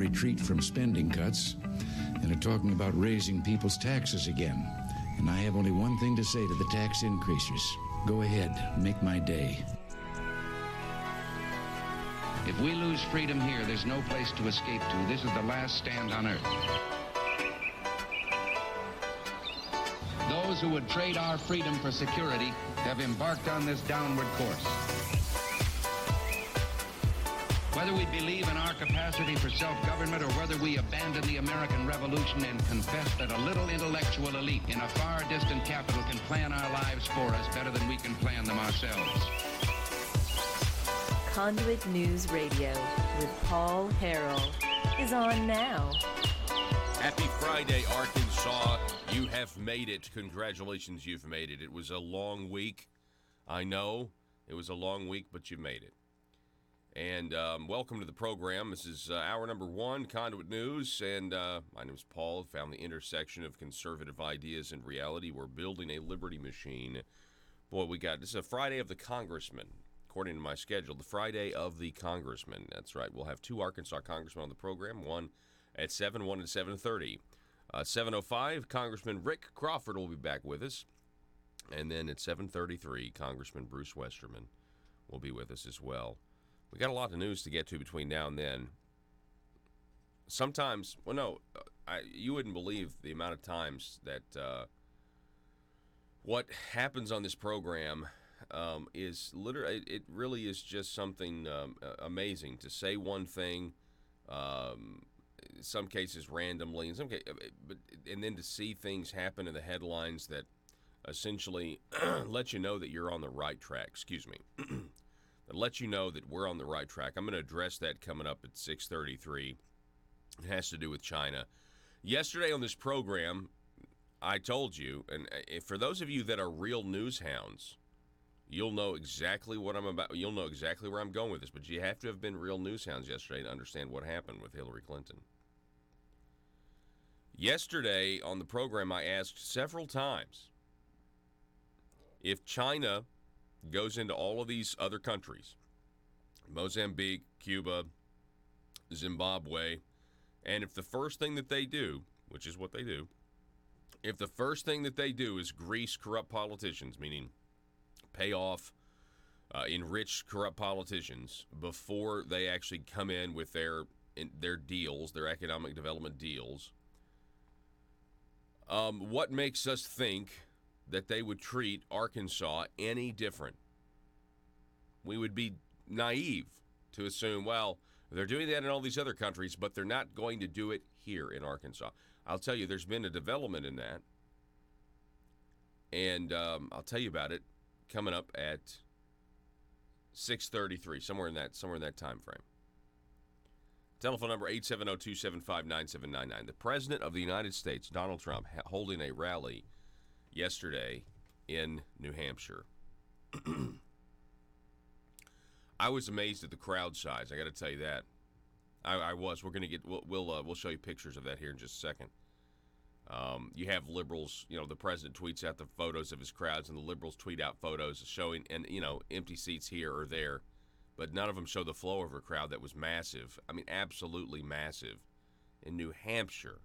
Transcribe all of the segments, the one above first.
retreat from spending cuts and are talking about raising people's taxes again. And I have only one thing to say to the tax increasers. Go ahead, make my day. If we lose freedom here, there's no place to escape to. This is the last stand on earth. Those who would trade our freedom for security have embarked on this downward course. Whether we believe in our capacity for self-government or whether we abandon the American Revolution and confess that a little intellectual elite in a far distant capital can plan our lives for us better than we can plan them ourselves. Conduit News Radio with Paul Harrell is on now. Happy Friday, Arkansas. You have made it. Congratulations, you've made it. It was a long week. I know it was a long week, but you made it. And welcome to the program. This is hour number one, Conduit News, and my name is Paul. Found the intersection of conservative ideas and reality. We're building a liberty machine. Boy, this is a Friday of the Congressman, according to my schedule. The Friday of the Congressman. That's right. We'll have two Arkansas congressmen on the program, one at 7, one at 7:30. 7:05, Congressman Rick Crawford will be back with us. And then at 7:33, Congressman Bruce Westerman will be with us as well. We got a lot of news to get to between now and then. Sometimes, you wouldn't believe the amount of times that what happens on this program is literally, it really is just something amazing. To say one thing, in some cases randomly, in some cases, and then to see things happen in the headlines that essentially let you know that you're on the right track. Excuse me. That lets you know that we're on the right track. I'm going to address that coming up at 6:33. It has to do with China. Yesterday on this program, I told you, and for those of you that are real news hounds, you'll know exactly what I'm about. You'll know exactly where I'm going with this, but you have to have been real news hounds yesterday to understand what happened with Hillary Clinton. Yesterday on the program, I asked several times if China goes into all of these other countries, Mozambique, Cuba, Zimbabwe, and if the first thing that they do, which is what they do, if the first thing that they do is grease corrupt politicians, meaning pay off, enrich corrupt politicians before they actually come in with their deals, their economic development deals, what makes us think that they would treat Arkansas any different? We would be naive to assume, well, they're doing that in all these other countries, but they're not going to do it here in Arkansas. I'll tell you, there's been a development in that, and I'll tell you about it coming up at 6:33, somewhere in that time frame. Telephone number 870-275-9799. The President of the United States, Donald Trump, holding a rally yesterday in New Hampshire. I was amazed at the crowd size. I got to tell you that. I was. We're going to get. We'll show you pictures of that here in just a second. You have liberals. The president tweets out the photos of his crowds, and the liberals tweet out photos showing, and empty seats here or there, but none of them show the flow of a crowd that was massive. I mean, absolutely massive in New Hampshire.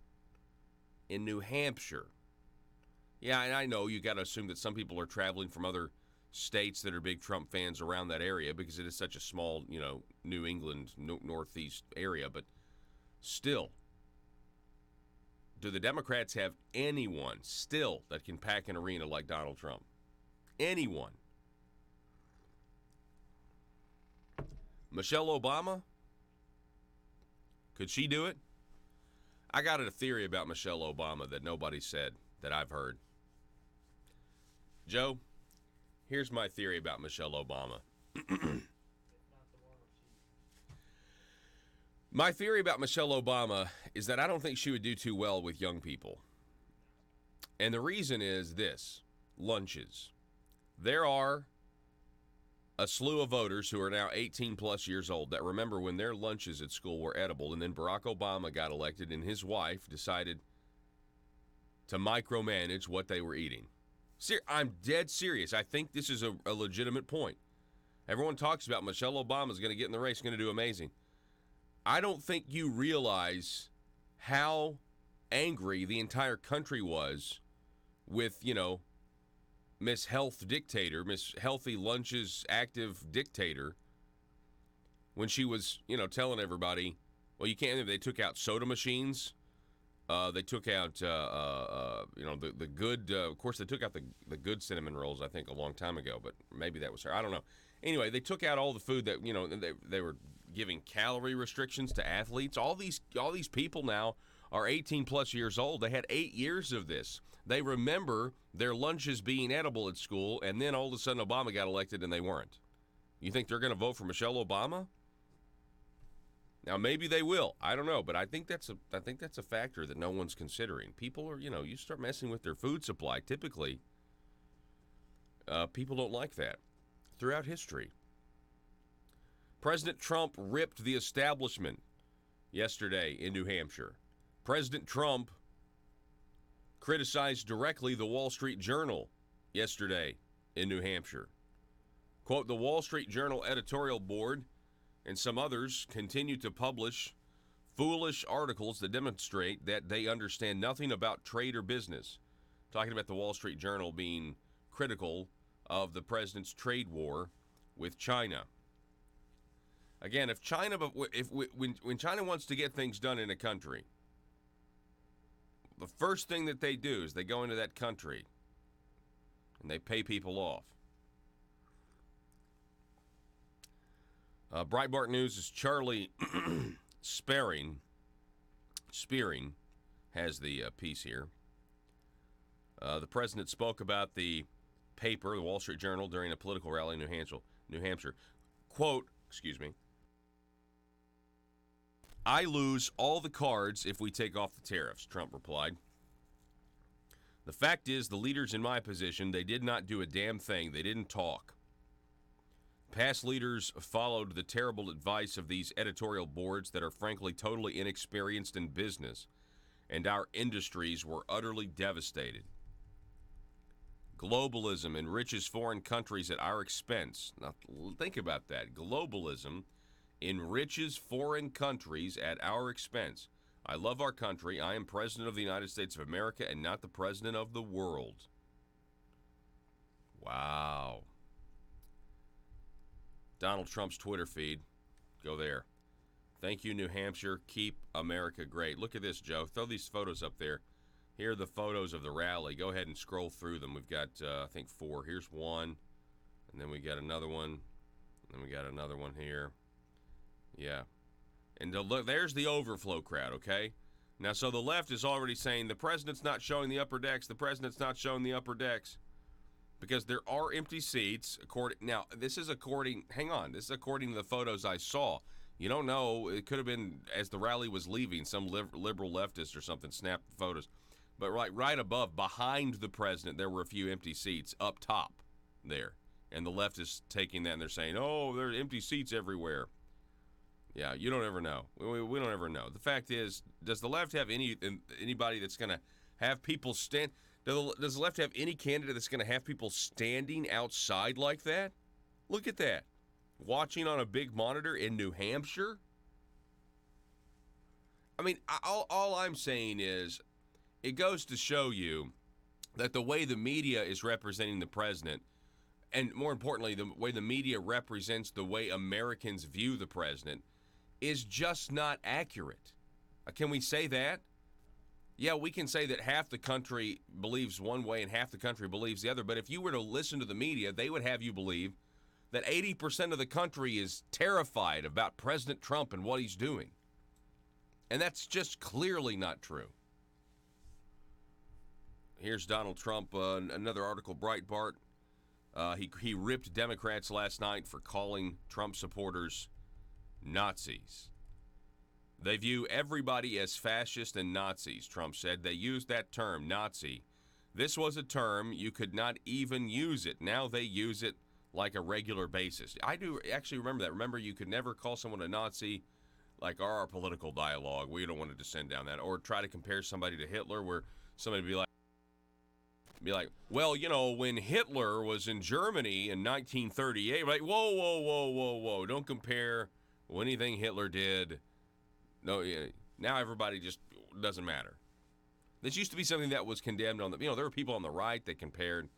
Yeah, and I know you got to assume that some people are traveling from other states that are big Trump fans around that area because it is such a small, New England, northeast area. But still, do the Democrats have anyone still that can pack an arena like Donald Trump? Anyone? Michelle Obama? Could she do it? I got a theory about Michelle Obama that nobody said, that I've heard. Joe, here's my theory about Michelle Obama. My theory about Michelle Obama is that I don't think she would do too well with young people. And the reason is this: lunches. There are a slew of voters who are now 18 plus years old that remember when their lunches at school were edible, and then Barack Obama got elected and his wife decided to micromanage what they were eating. I'm dead serious. I think this is a legitimate point. Everyone talks about Michelle Obama's going to get in the race, going to do amazing. I don't think you realize how angry the entire country was with, Miss Health Dictator, Miss Healthy Lunches Active Dictator, when she was, telling everybody, well, you can't. They took out soda machines. They took out, the good. Of course, they took out the good cinnamon rolls, I think, a long time ago. But maybe that was her. I don't know. Anyway, they took out all the food that they were giving calorie restrictions to athletes. All these people now are 18 plus years old. They had 8 years of this. They remember their lunches being edible at school, and then all of a sudden Obama got elected and they weren't. You think they're going to vote for Michelle Obama? Now maybe they will. I don't know, but I think that's a factor that no one's considering. People are, you start messing with their food supply. Typically, people don't like that. Throughout history, President Trump ripped the establishment yesterday in New Hampshire. President Trump criticized directly the Wall Street Journal yesterday in New Hampshire. Quote, the Wall Street Journal editorial board and some others continue to publish foolish articles that demonstrate that they understand nothing about trade or business. Talking about the Wall Street Journal being critical of the president's trade war with China. Again, when China wants to get things done in a country, the first thing that they do is they go into that country and they pay people off. Breitbart News' Charlie Spearing has the piece here. The president spoke about the paper, the Wall Street Journal, during a political rally in New Hampshire. Quote, I lose all the cards if we take off the tariffs, Trump replied. The fact is, the leaders in my position, they did not do a damn thing. They didn't talk. Past leaders followed the terrible advice of these editorial boards that are frankly totally inexperienced in business, and our industries were utterly devastated. Globalism enriches foreign countries at our expense. Now, think about that. Globalism enriches foreign countries at our expense. I love our country. I am President of the United States of America and not the President of the world. Wow. Donald Trump's Twitter feed. Go there. Thank you, New Hampshire. Keep America great. Look at this, Joe. Throw these photos up there. Here are the photos of the rally. Go ahead and scroll through them. We've got, I think, 4. Here's one. And then we got another one. And then we got another one here. Yeah. And look, there's the overflow crowd, okay? Now, so the left is already saying the president's not showing the upper decks. The president's not showing the upper decks. Because there are empty seats. This is according to the photos I saw. You don't know. It could have been as the rally was leaving, some liberal leftist or something snapped the photos. But right above, behind the president, there were a few empty seats up top there. And the left is taking that and they're saying, oh, there are empty seats everywhere. Yeah, you don't ever know. We don't ever know. The fact is, does the left have anybody that's going to have people stand? Does the left have any candidate that's going to have people standing outside like that? Look at that. Watching on a big monitor in New Hampshire? I mean, all I'm saying is it goes to show you that the way the media is representing the president, and more importantly, the way the media represents the way Americans view the president, is just not accurate. Can we say that? Yeah, we can say that half the country believes one way and half the country believes the other, but if you were to listen to the media, they would have you believe that 80% of the country is terrified about President Trump and what he's doing. And that's just clearly not true. Here's Donald Trump, another article, Breitbart. He ripped Democrats last night for calling Trump supporters Nazis. They view everybody as fascist and Nazis, Trump said. They used that term, Nazi. This was a term you could not even use it. Now they use it like a regular basis. I do actually remember that. Remember, you could never call someone a Nazi like our political dialogue. We don't want to descend down that. Or try to compare somebody to Hitler where somebody would be like, well, when Hitler was in Germany in 1938, like, whoa, don't compare anything Hitler did No, yeah, now everybody just doesn't matter. This used to be something that was condemned on the, there were people on the right that compared,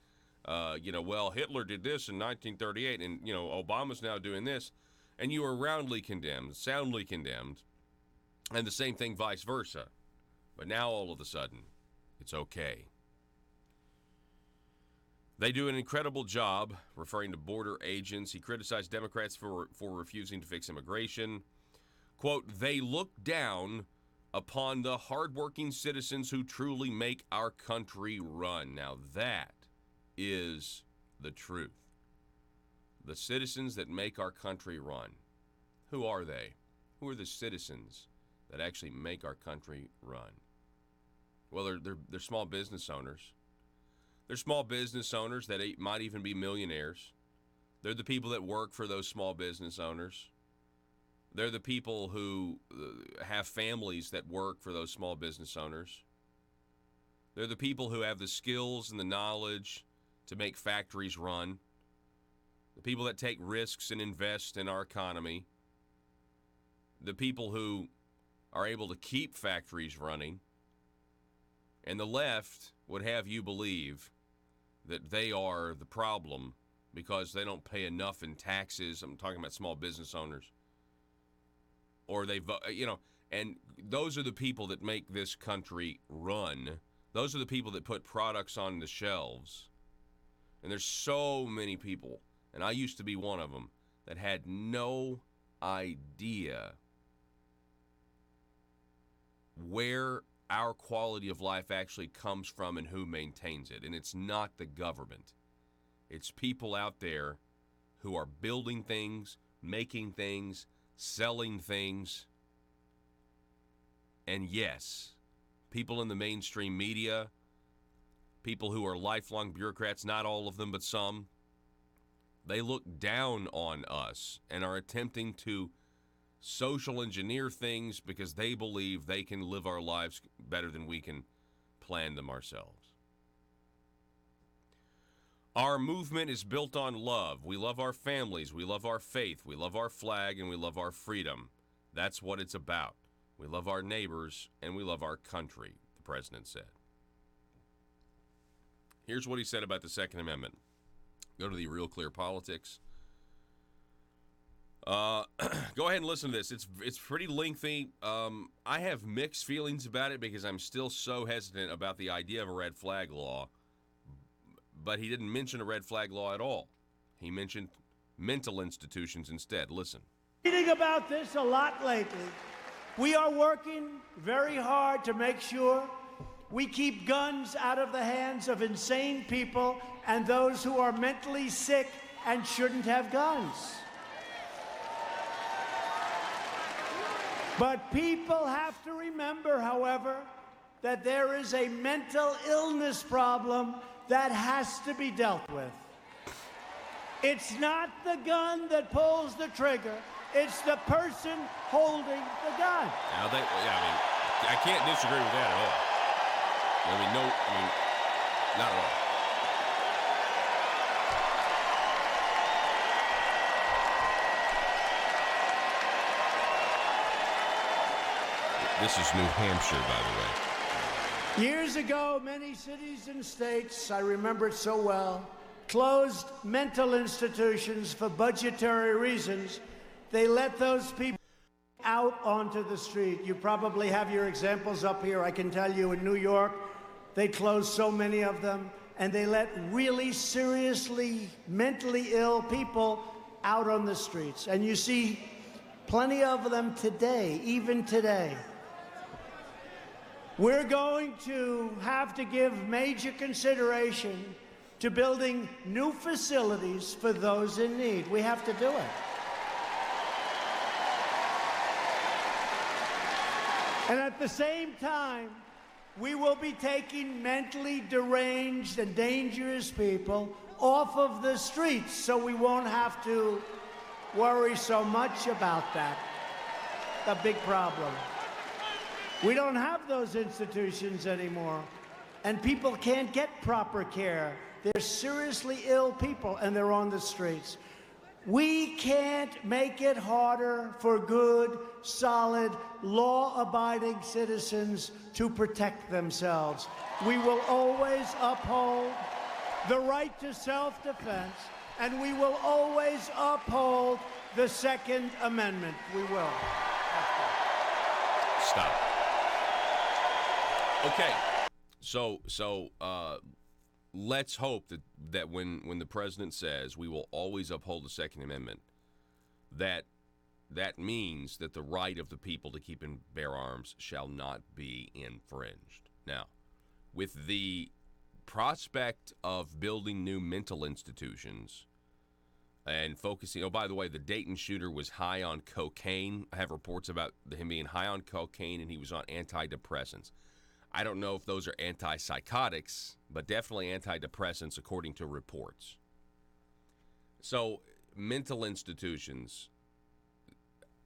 well, Hitler did this in 1938 and, Obama's now doing this. And you were roundly condemned, soundly condemned, and the same thing vice versa. But now all of a sudden, it's okay. They do an incredible job, referring to border agents. He criticized Democrats for refusing to fix immigration. Quote, they look down upon the hardworking citizens who truly make our country run. Now that is the truth. The citizens that make our country run. Who are they? Who are the citizens that actually make our country run? Well, they're small business owners. They're small business owners that might even be millionaires. They're the people that work for those small business owners. They're the people who have families that work for those small business owners. They're the people who have the skills and the knowledge to make factories run. The people that take risks and invest in our economy. The people who are able to keep factories running. And the left would have you believe that they are the problem because they don't pay enough in taxes. I'm talking about small business owners. Or they, and those are the people that make this country run. Those are the people that put products on the shelves. And there's so many people, and I used to be one of them, that had no idea where our quality of life actually comes from and who maintains it. And it's not the government. It's people out there who are building things, making things, selling things. And yes, people in the mainstream media, people who are lifelong bureaucrats, not all of them, but some, they look down on us and are attempting to social engineer things because they believe they can live our lives better than we can plan them ourselves. Our movement is built on love. We love our families. We love our faith. We love our flag, and we love our freedom. That's what it's about. We love our neighbors, and we love our country, the president said. Here's what he said about the Second Amendment. Go to the Real Clear Politics. Go ahead and listen to this. It's pretty lengthy. I have mixed feelings about it because I'm still so hesitant about the idea of a red flag law. But he didn't mention a red flag law at all. He mentioned mental institutions instead. Listen. Reading about this a lot lately. We are working very hard to make sure we keep guns out of the hands of insane people and those who are mentally sick and shouldn't have guns. But people have to remember, however, that there is a mental illness problem that has to be dealt with. It's not the gun that pulls the trigger. It's the person holding the gun. Now I can't disagree with that at all. Not at all. This is New Hampshire, by the way. Years ago, many cities and states, I remember it so well, closed mental institutions for budgetary reasons. They let those people out onto the street. You probably have your examples up here. I can tell you in New York, they closed so many of them, and they let really seriously mentally ill people out on the streets. And you see plenty of them today, even today. We're going to have to give major consideration to building new facilities for those in need. We have to do it. And at the same time, we will be taking mentally deranged and dangerous people off of the streets so we won't have to worry so much about that. A big problem. We don't have those institutions anymore, and people can't get proper care. They're seriously ill people, and they're on the streets. We can't make it harder for good, solid, law-abiding citizens to protect themselves. We will always uphold the right to self-defense, and we will always uphold the Second Amendment. We will. Stop. Okay. So let's hope that when the president says we will always uphold the Second Amendment, that means that the right of the people to keep and bear arms shall not be infringed. Now, with the prospect of building new mental institutions and focusing, oh, by the way, the Dayton shooter was high on cocaine. I have reports about him being high on cocaine, and he was on antidepressants. I don't know if those are antipsychotics, but definitely antidepressants according to reports. So, mental institutions,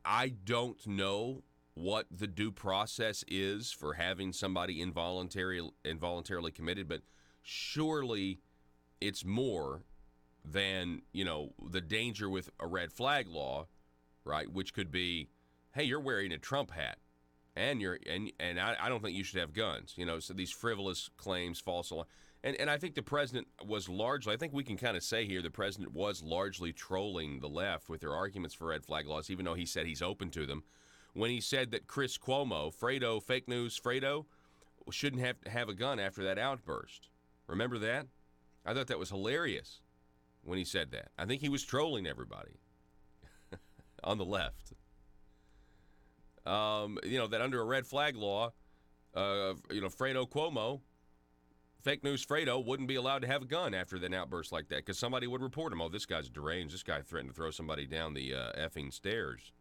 I don't know what the due process is for having somebody involuntarily committed, but surely it's more than, the danger with a red flag law, right, which could be, hey, you're wearing a Trump hat. And I don't think you should have guns. So these frivolous claims, false alarm. And I think the president was largely, I think we can kind of say here, the president was largely trolling the left with their arguments for red flag laws, even though he said he's open to them. When he said that Chris Cuomo, Fredo, fake news Fredo, shouldn't have a gun after that outburst. Remember that? I thought that was hilarious when he said that. I think he was trolling everybody on the left. That under a red flag law, Fredo Cuomo, fake news Fredo, wouldn't be allowed to have a gun after an outburst like that because somebody would report him. Oh, this guy's deranged. This guy threatened to throw somebody down the effing stairs.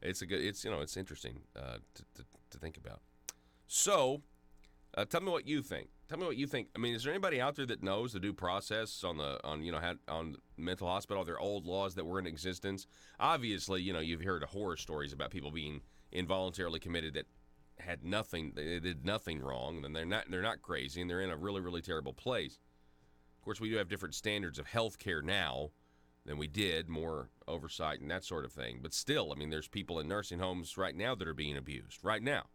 It's interesting to think about. So, tell me what you think. I mean, is there anybody out there that knows the due process on mental hospital? Are there old laws that were in existence? Obviously, you've heard horror stories about people being involuntarily committed that had nothing, they did nothing wrong, and they're not crazy, and they're in a really, really terrible place. Of course, we do have different standards of health care now than we did, more oversight and that sort of thing. But still, I mean, there's people in nursing homes right now that are being abused right now.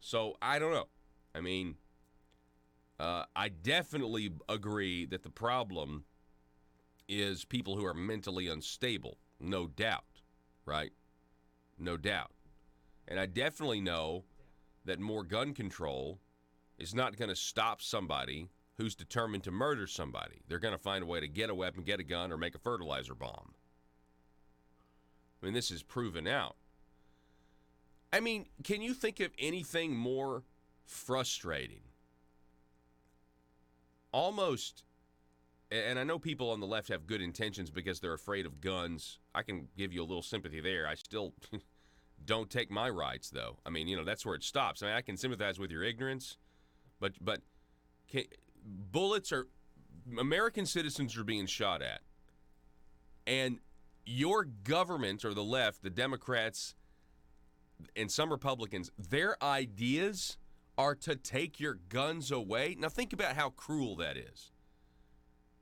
So I don't know. I mean, I definitely agree that the problem is people who are mentally unstable, no doubt, right? No doubt. And I definitely know that more gun control is not going to stop somebody who's determined to murder somebody. They're going to find a way to get a weapon, get a gun, or make a fertilizer bomb. I mean, this is proven out. I mean, can you think of anything more frustrating? Almost, and I know people on the left have good intentions because they're afraid of guns. I can give you a little sympathy there. I still don't take my rights, though. I mean, that's where it stops. I mean, I can sympathize with your ignorance, but bullets are, American citizens are being shot at. And your government, or the left, the Democrats, and some Republicans, their ideas are to take your guns away. Now think about how cruel that is.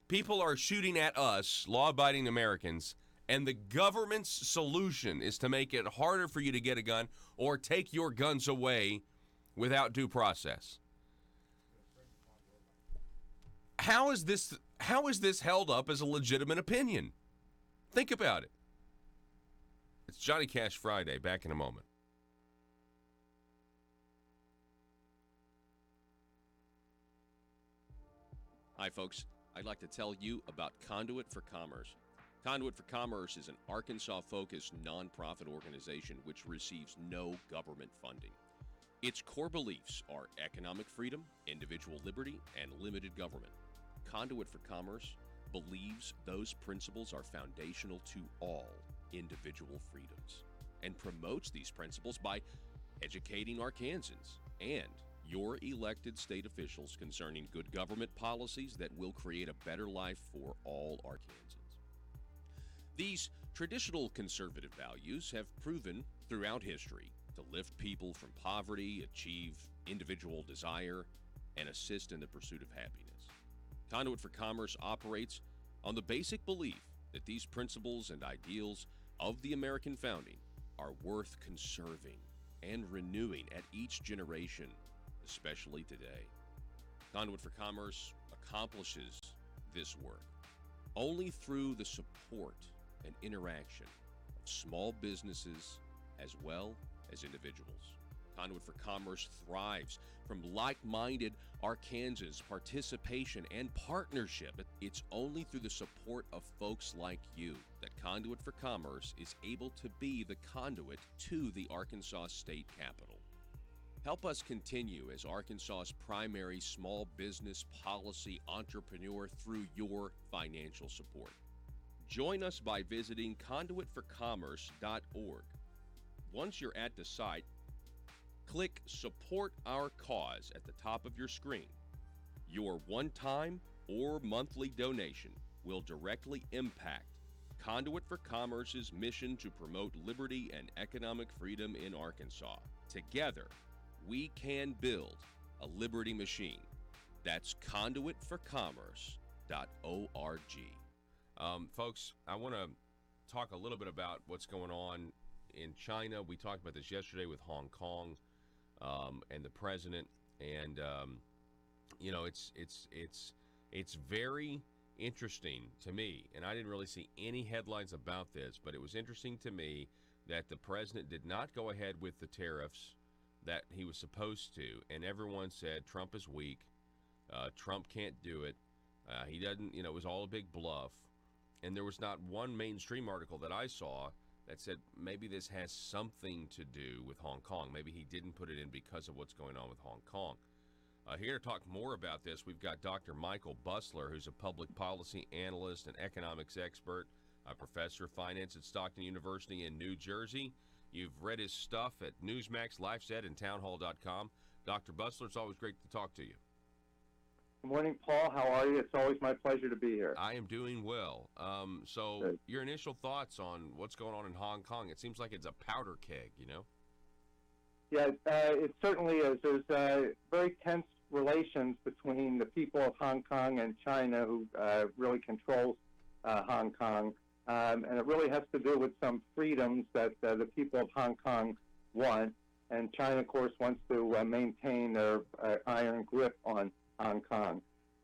People are shooting at us, law-abiding Americans, and the government's solution is to make it harder for you to get a gun or take your guns away without due process. How is this held up as a legitimate opinion? Think about it. It's Johnny Cash Friday. Back in a moment. Hi, folks. I'd like to tell you about Conduit for Commerce. Conduit for Commerce is an Arkansas-focused nonprofit organization which receives no government funding. Its core beliefs are economic freedom, individual liberty, and limited government. Conduit for Commerce believes those principles are foundational to all individual freedoms and promotes these principles by educating Arkansans and your elected state officials concerning good government policies that will create a better life for all Arkansans. These traditional conservative values have proven throughout history to lift people from poverty, achieve individual desire, and assist in the pursuit of happiness. Conduit for Commerce operates on the basic belief that these principles and ideals of the American founding are worth conserving and renewing at each generation, especially today. Conduit for Commerce accomplishes this work only through the support and interaction of small businesses as well as individuals. Conduit for Commerce thrives from like-minded Arkansans' participation and partnership. It's only through the support of folks like you that Conduit for Commerce is able to be the conduit to the Arkansas State Capitol. Help us continue as Arkansas's primary small business policy entrepreneur through your financial support. Join us by visiting conduitforcommerce.org. Once you're at the site, click Support Our Cause at the top of your screen. Your one-time or monthly donation will directly impact Conduit for Commerce's mission to promote liberty and economic freedom in Arkansas. Together, we can build a liberty machine. That's conduitforcommerce.org. Folks, I want to talk a little bit about what's going on in China. We talked about this yesterday with Hong Kong and the president, and it's very interesting to me, and I didn't really see any headlines about this, but it was interesting to me that the president did not go ahead with the tariffs that he was supposed to, and everyone said Trump is weak, Trump can't do it, he doesn't, it was all a big bluff, and there was not one mainstream article that I saw that said maybe this has something to do with Hong Kong. Maybe he didn't put it in because of what's going on with Hong Kong. Here to talk more about this, we've got Dr. Michael Busler, who's a public policy analyst and economics expert, a professor of finance at Stockton University in New Jersey. You've read his stuff at Newsmax, LifeSet, and townhall.com. Dr. Busler, it's always great to talk to you. Good morning, Paul. How are you? It's always my pleasure to be here. I am doing well. So Good. Your initial thoughts on what's going on in Hong Kong? It seems like it's a powder keg, Yeah, it certainly is. There's very tense relations between the people of Hong Kong and China, who really controls Hong Kong. And it really has to do with some freedoms that the people of Hong Kong want. And China, of course, wants to maintain their iron grip on Hong Kong.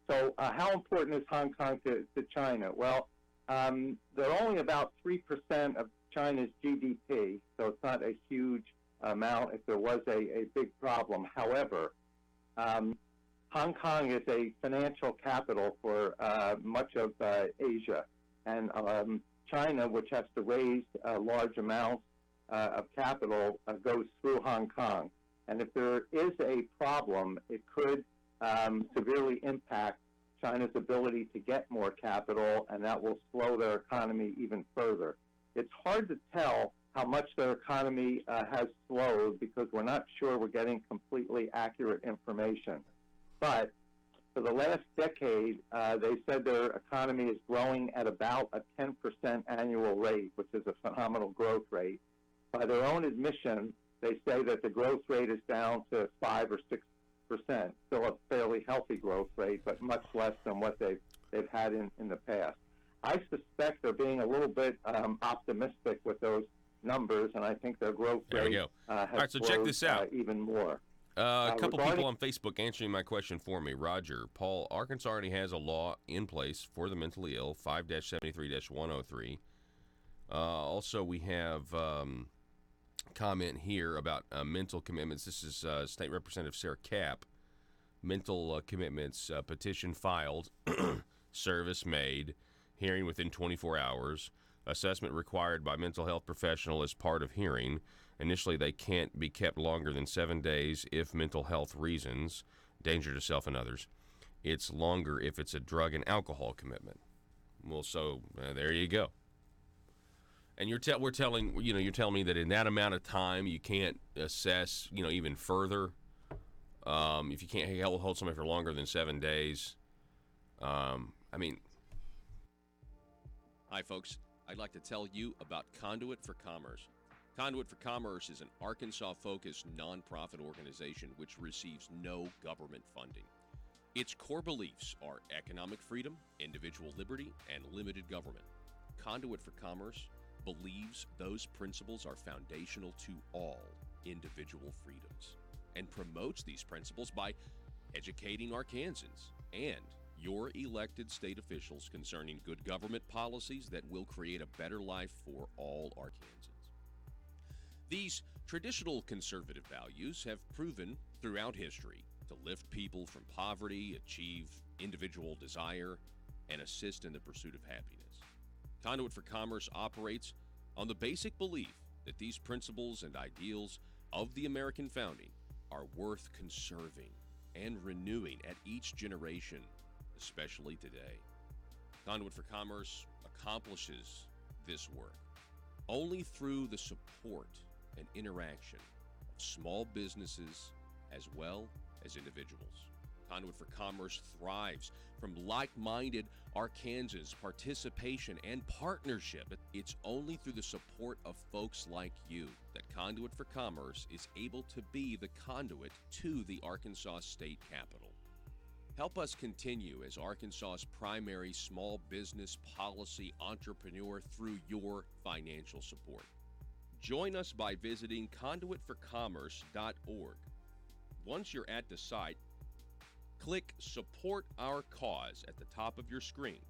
So how important is Hong Kong to China? Well, they're only about 3% of China's GDP, so it's not a huge amount if there was a big problem. However, Hong Kong is a financial capital for much of Asia, and China, which has to raise large amounts of capital, goes through Hong Kong. And if there is a problem, it could severely impact China's ability to get more capital, and that will slow their economy even further. It's hard to tell how much their economy has slowed because we're not sure we're getting completely accurate information. But for the last decade, they said their economy is growing at about a 10% annual rate, which is a phenomenal growth rate. By their own admission, they say that the growth rate is down to 5 or 6%, still a fairly healthy growth rate, but much less than what they've had in the past. I suspect they're being a little bit optimistic with those numbers, and I think their growth rate has All right, so check this out. Even more. A couple people on Facebook answering my question for me. Roger, Paul, Arkansas already has a law in place for the mentally ill, 5-73-103. Also, we have comment here about mental commitments. This is State Representative Sarah Kapp. Mental commitments, petition filed, service made, hearing within 24 hours, assessment required by mental health professional as part of hearing. Initially, they can't be kept longer than 7 days if mental health reasons, danger to self and others. It's longer if it's a drug and alcohol commitment. Well, so there you go. And you're telling me that in that amount of time you can't assess, even further. If you can't hold somebody for longer than 7 days, Hi, folks. I'd like to tell you about Conduit for Commerce. Conduit for Commerce is an Arkansas-focused nonprofit organization which receives no government funding. Its core beliefs are economic freedom, individual liberty, and limited government. Conduit for Commerce believes those principles are foundational to all individual freedoms and promotes these principles by educating Arkansans and your elected state officials concerning good government policies that will create a better life for all Arkansans. These traditional conservative values have proven throughout history to lift people from poverty, achieve individual desire, and assist in the pursuit of happiness. Conduit for Commerce operates on the basic belief that these principles and ideals of the American founding are worth conserving and renewing at each generation, especially today. Conduit for Commerce accomplishes this work only through the support and interaction of small businesses as well as individuals. Conduit for Commerce thrives from like-minded Arkansans' participation and partnership. It's only through the support of folks like you that Conduit for Commerce is able to be the conduit to the Arkansas State Capitol. Help us continue as Arkansas's primary small business policy entrepreneur through your financial support. Join us by visiting conduitforcommerce.org. Once you're at the site, click Support Our Cause at the top of your screen.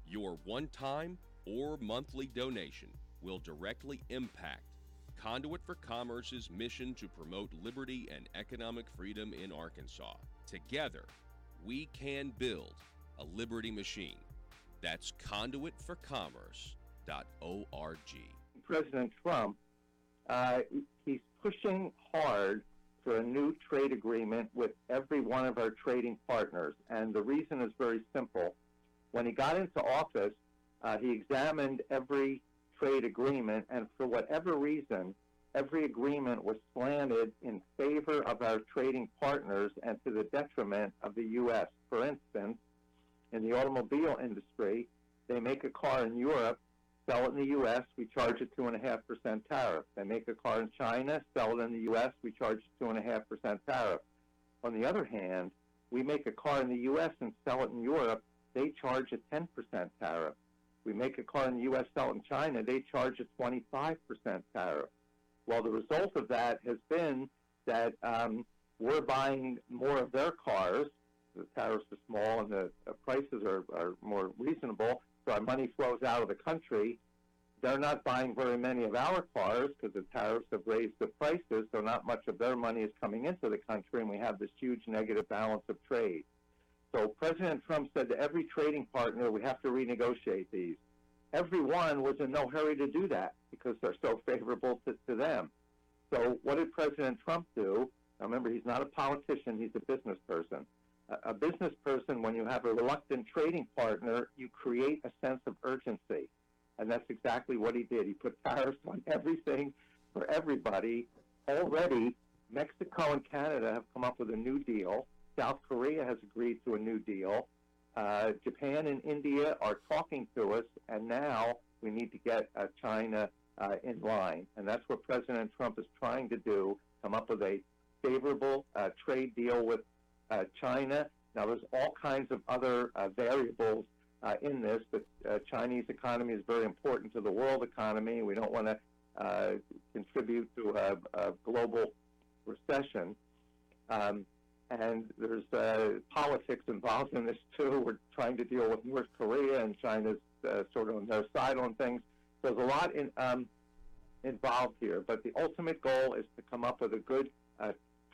Your one-time or monthly donation will directly impact Conduit for Commerce's mission to promote liberty and economic freedom in Arkansas. Together, we can build a liberty machine. That's conduitforcommerce.org. President Trump, he's pushing hard for a new trade agreement with every one of our trading partners. And the reason is very simple. When he got into office, he examined every trade agreement, and for whatever reason, every agreement was slanted in favor of our trading partners and to the detriment of the U.S. For instance, in the automobile industry, they make a car in Europe, sell it in the U.S., we charge a 2.5% tariff. They make a car in China, sell it in the U.S., we charge a 2.5% tariff. On the other hand, we make a car in the U.S. and sell it in Europe, they charge a 10% tariff. We make a car in the U.S., sell it in China, they charge a 25% tariff. Well, the result of that has been that we're buying more of their cars. The tariffs are small and the prices are more reasonable, so our money flows out of the country. They're not buying very many of our cars because the tariffs have raised the prices, so not much of their money is coming into the country, and we have this huge negative balance of trade. So President Trump said to every trading partner, we have to renegotiate these. Everyone was in no hurry to do that because they're so favorable to them. So what did President Trump do? Now remember, he's not a politician, he's a business person. A business person, when you have a reluctant trading partner, you create a sense of urgency. And that's exactly what he did. He put tariffs on everything for everybody. Already, Mexico and Canada have come up with a new deal. South Korea has agreed to a new deal. Japan and India are talking to us, and now we need to get China in line. And that's what President Trump is trying to do, come up with a favorable trade deal with China. Now, there's all kinds of other variables in this, but Chinese economy is very important to the world economy. We don't want to contribute to a global recession. And there's politics involved in this, too. We're trying to deal with North Korea, and China's sort of on their side on things. So there's a lot involved here. But the ultimate goal is to come up with a good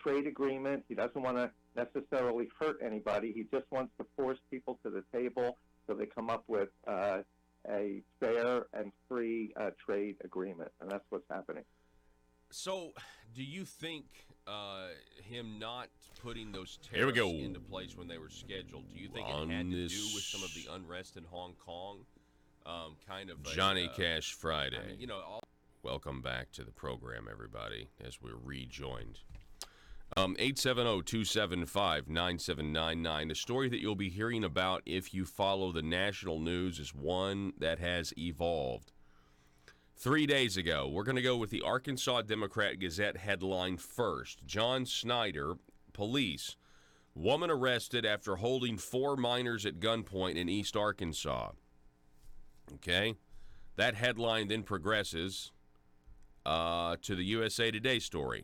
trade agreement. He doesn't want to necessarily hurt anybody. He just wants to force people to the table so they come up with a fair and free trade agreement. And that's what's happening. So, do you think him not putting those tariffs into place when they were scheduled, do you think it had to do with some of the unrest in Hong Kong? Kind of Johnny Cash Friday. I mean, Welcome back to the program, everybody, as we're rejoined. 870-275-9799. The story that you'll be hearing about if you follow the national news is one that has evolved. 3 days ago, we're going to go with the Arkansas Democrat Gazette headline first. John Snyder, police Woman arrested after holding 4 minors at gunpoint in East Arkansas. Okay. That headline then progresses to the USA Today story.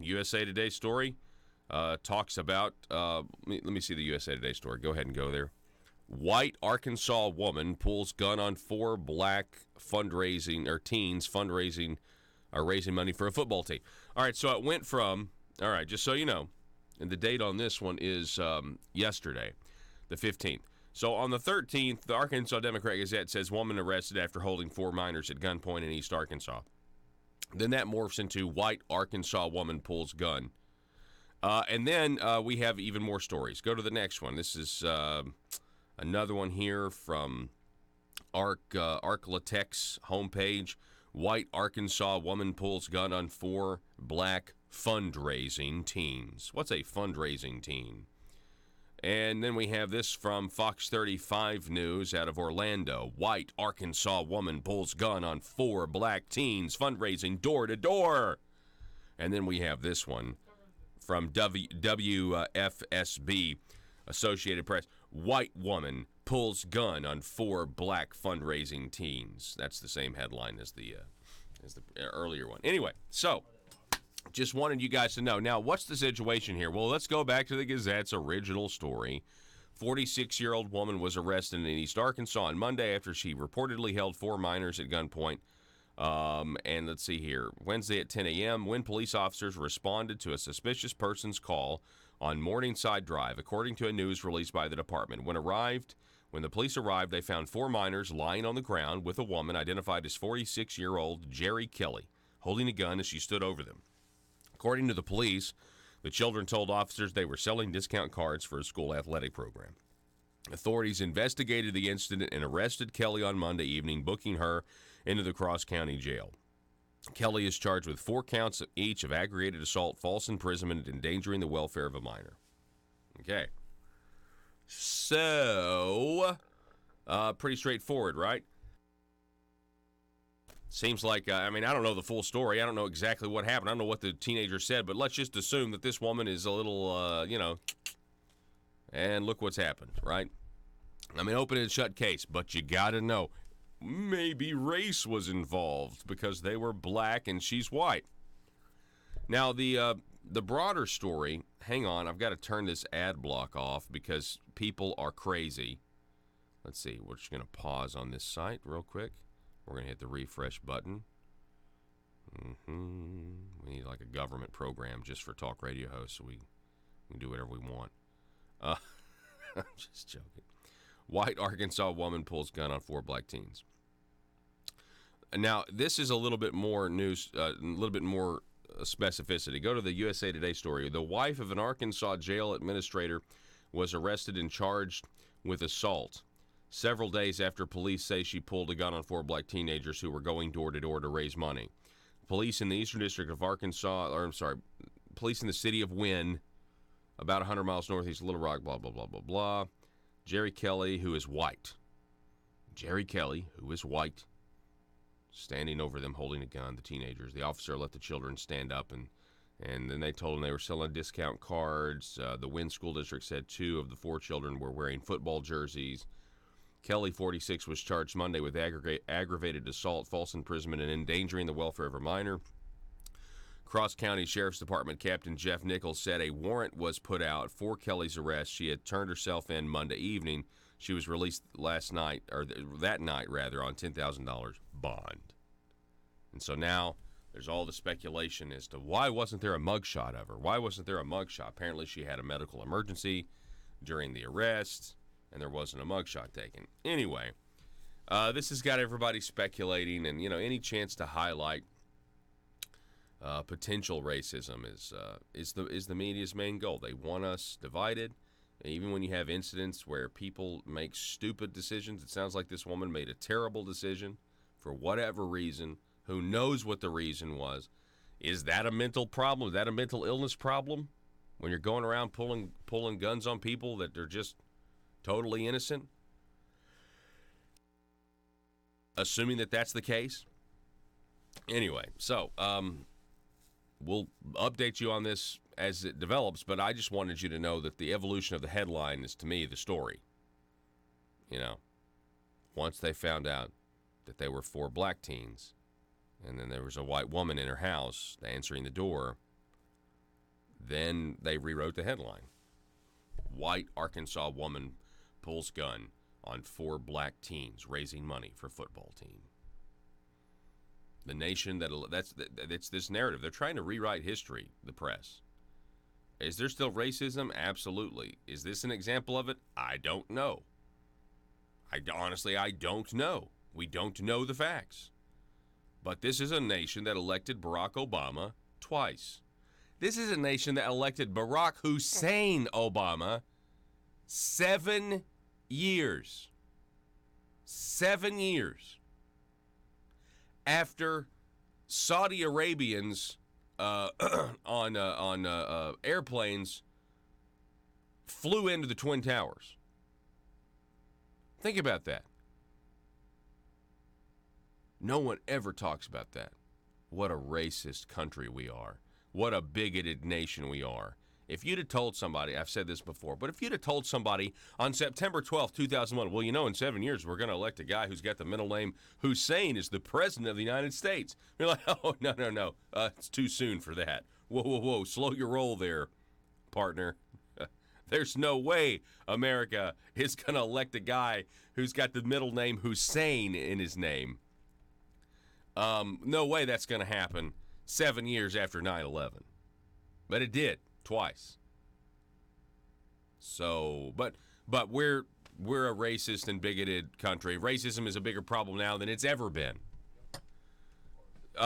USA Today story talks about, let me see the USA Today story. Go ahead and go there. White Arkansas woman pulls gun on 4 black teens fundraising or raising money for a football team. All right, so it went from, all right, just so you know, and the date on this one is yesterday, the 15th. So on the 13th, the Arkansas Democrat-Gazette says woman arrested after holding 4 minors at gunpoint in East Arkansas. Then that morphs into white Arkansas woman pulls gun. And then we have even more stories. Go to the next one. This is another one here from ArkLaTex's homepage. White Arkansas woman pulls gun on 4 black fundraising teens. What's a fundraising teen? And then we have this from Fox 35 News out of Orlando. White Arkansas woman pulls gun on 4 black teens fundraising door to door. And then we have this one from WFSB, Associated Press. White woman pulls gun on 4 black fundraising teens. That's the same headline as the earlier one. Anyway, so just wanted you guys to know. Now, what's the situation here? Well, let's go back to the Gazette's original story. 46-year-old woman was arrested in East Arkansas on Monday after she reportedly held 4 minors at gunpoint. And let's see here. Wednesday at 10 a.m., when police officers responded to a suspicious person's call on Morningside Drive, according to a news release by the department. When the police arrived, they found 4 minors lying on the ground with a woman identified as 46-year-old Jerry Kelly, holding a gun as she stood over them. According to the police, the children told officers they were selling discount cards for a school athletic program. Authorities investigated the incident and arrested Kelly on Monday evening, booking her into the Cross County Jail. Kelly is charged with 4 counts each of aggravated assault, false imprisonment, and endangering the welfare of a minor. Okay. So, pretty straightforward, right? Seems like, I don't know the full story. I don't know exactly what happened. I don't know what the teenager said, but let's just assume that this woman is a little, and look what's happened, right? Open and shut case, but you got to know, maybe race was involved because they were black and she's white. Now, the broader story, hang on, I've got to turn this ad block off because people are crazy. Let's see, we're just going to pause on this site real quick. We're going to hit the refresh button. We need like a government program just for talk radio hosts so we can do whatever we want. I'm just joking. White Arkansas woman pulls gun on 4 black teens. Now, this is a little bit more news, a little bit more specificity. Go to the USA Today story. The wife of an Arkansas jail administrator was arrested and charged with assault several days after police say she pulled a gun on 4 black teenagers who were going door to door to raise money. Police in the Eastern District of Arkansas, police in the city of Wynne, about 100 miles northeast of Little Rock, blah, blah, blah, blah, blah. Jerry Kelly, who is white. Standing over them holding a gun, the teenagers. The officer let the children stand up, and then they told them they were selling discount cards. The Wynne School District said 2 of the 4 children were wearing football jerseys. Kelly, 46, was charged Monday with aggravated assault, false imprisonment, and endangering the welfare of a minor. Cross County Sheriff's Department Captain Jeff Nichols said a warrant was put out for Kelly's arrest. She had turned herself in Monday evening. She was released that night, on $10,000 bond. And so now there's all the speculation as to why wasn't there a mugshot of her? Why wasn't there a mugshot? Apparently she had a medical emergency during the arrest, and there wasn't a mugshot taken. Anyway, this has got everybody speculating, and any chance to highlight potential racism is the media's main goal. They want us divided. Even when you have incidents where people make stupid decisions, it sounds like this woman made a terrible decision for whatever reason. Who knows what the reason was? Is that a mental problem? Is that a mental illness problem? When you're going around pulling guns on people that are just totally innocent? Assuming that that's the case. Anyway, so we'll update you on this as it develops, but I just wanted you to know that the evolution of the headline is, to me, the story. You know, once they found out that they were 4 black teens, and then there was a white woman in her house answering the door, then they rewrote the headline. White Arkansas woman pulls gun on 4 black teens raising money for football team. The nation that's this narrative. They're trying to rewrite history, the press. Is there still racism? Absolutely. Is this an example of it? I don't know. Honestly, I don't know. We don't know the facts. But this is a nation that elected Barack Obama twice. This is a nation that elected Barack Hussein Obama 7 years. 7 years after Saudi Arabians on airplanes flew into the Twin Towers. Think about that. No one ever talks about that. What a racist country we are. What a bigoted nation we are. If you'd have told somebody, I've said this before, but if you'd have told somebody on September 12th, 2001, well, you know, in 7 years, we're going to elect a guy who's got the middle name Hussein as the president of the United States. You're like, oh, no. It's too soon for that. Whoa. Slow your roll there, partner. There's no way America is going to elect a guy who's got the middle name Hussein in his name. No way that's going to happen 7 years after 9/11. But it did. Twice. So, but we're a racist and bigoted country. Racism is a bigger problem now than it's ever been.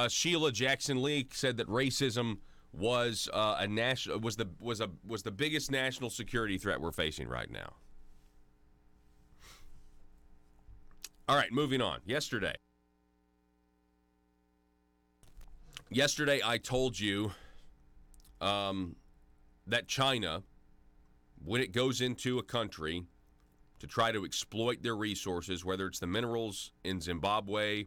Sheila Jackson Lee said that racism was the biggest national security threat we're facing right now. All right, moving on. Yesterday I told you that China, when it goes into a country to try to exploit their resources, whether it's the minerals in Zimbabwe,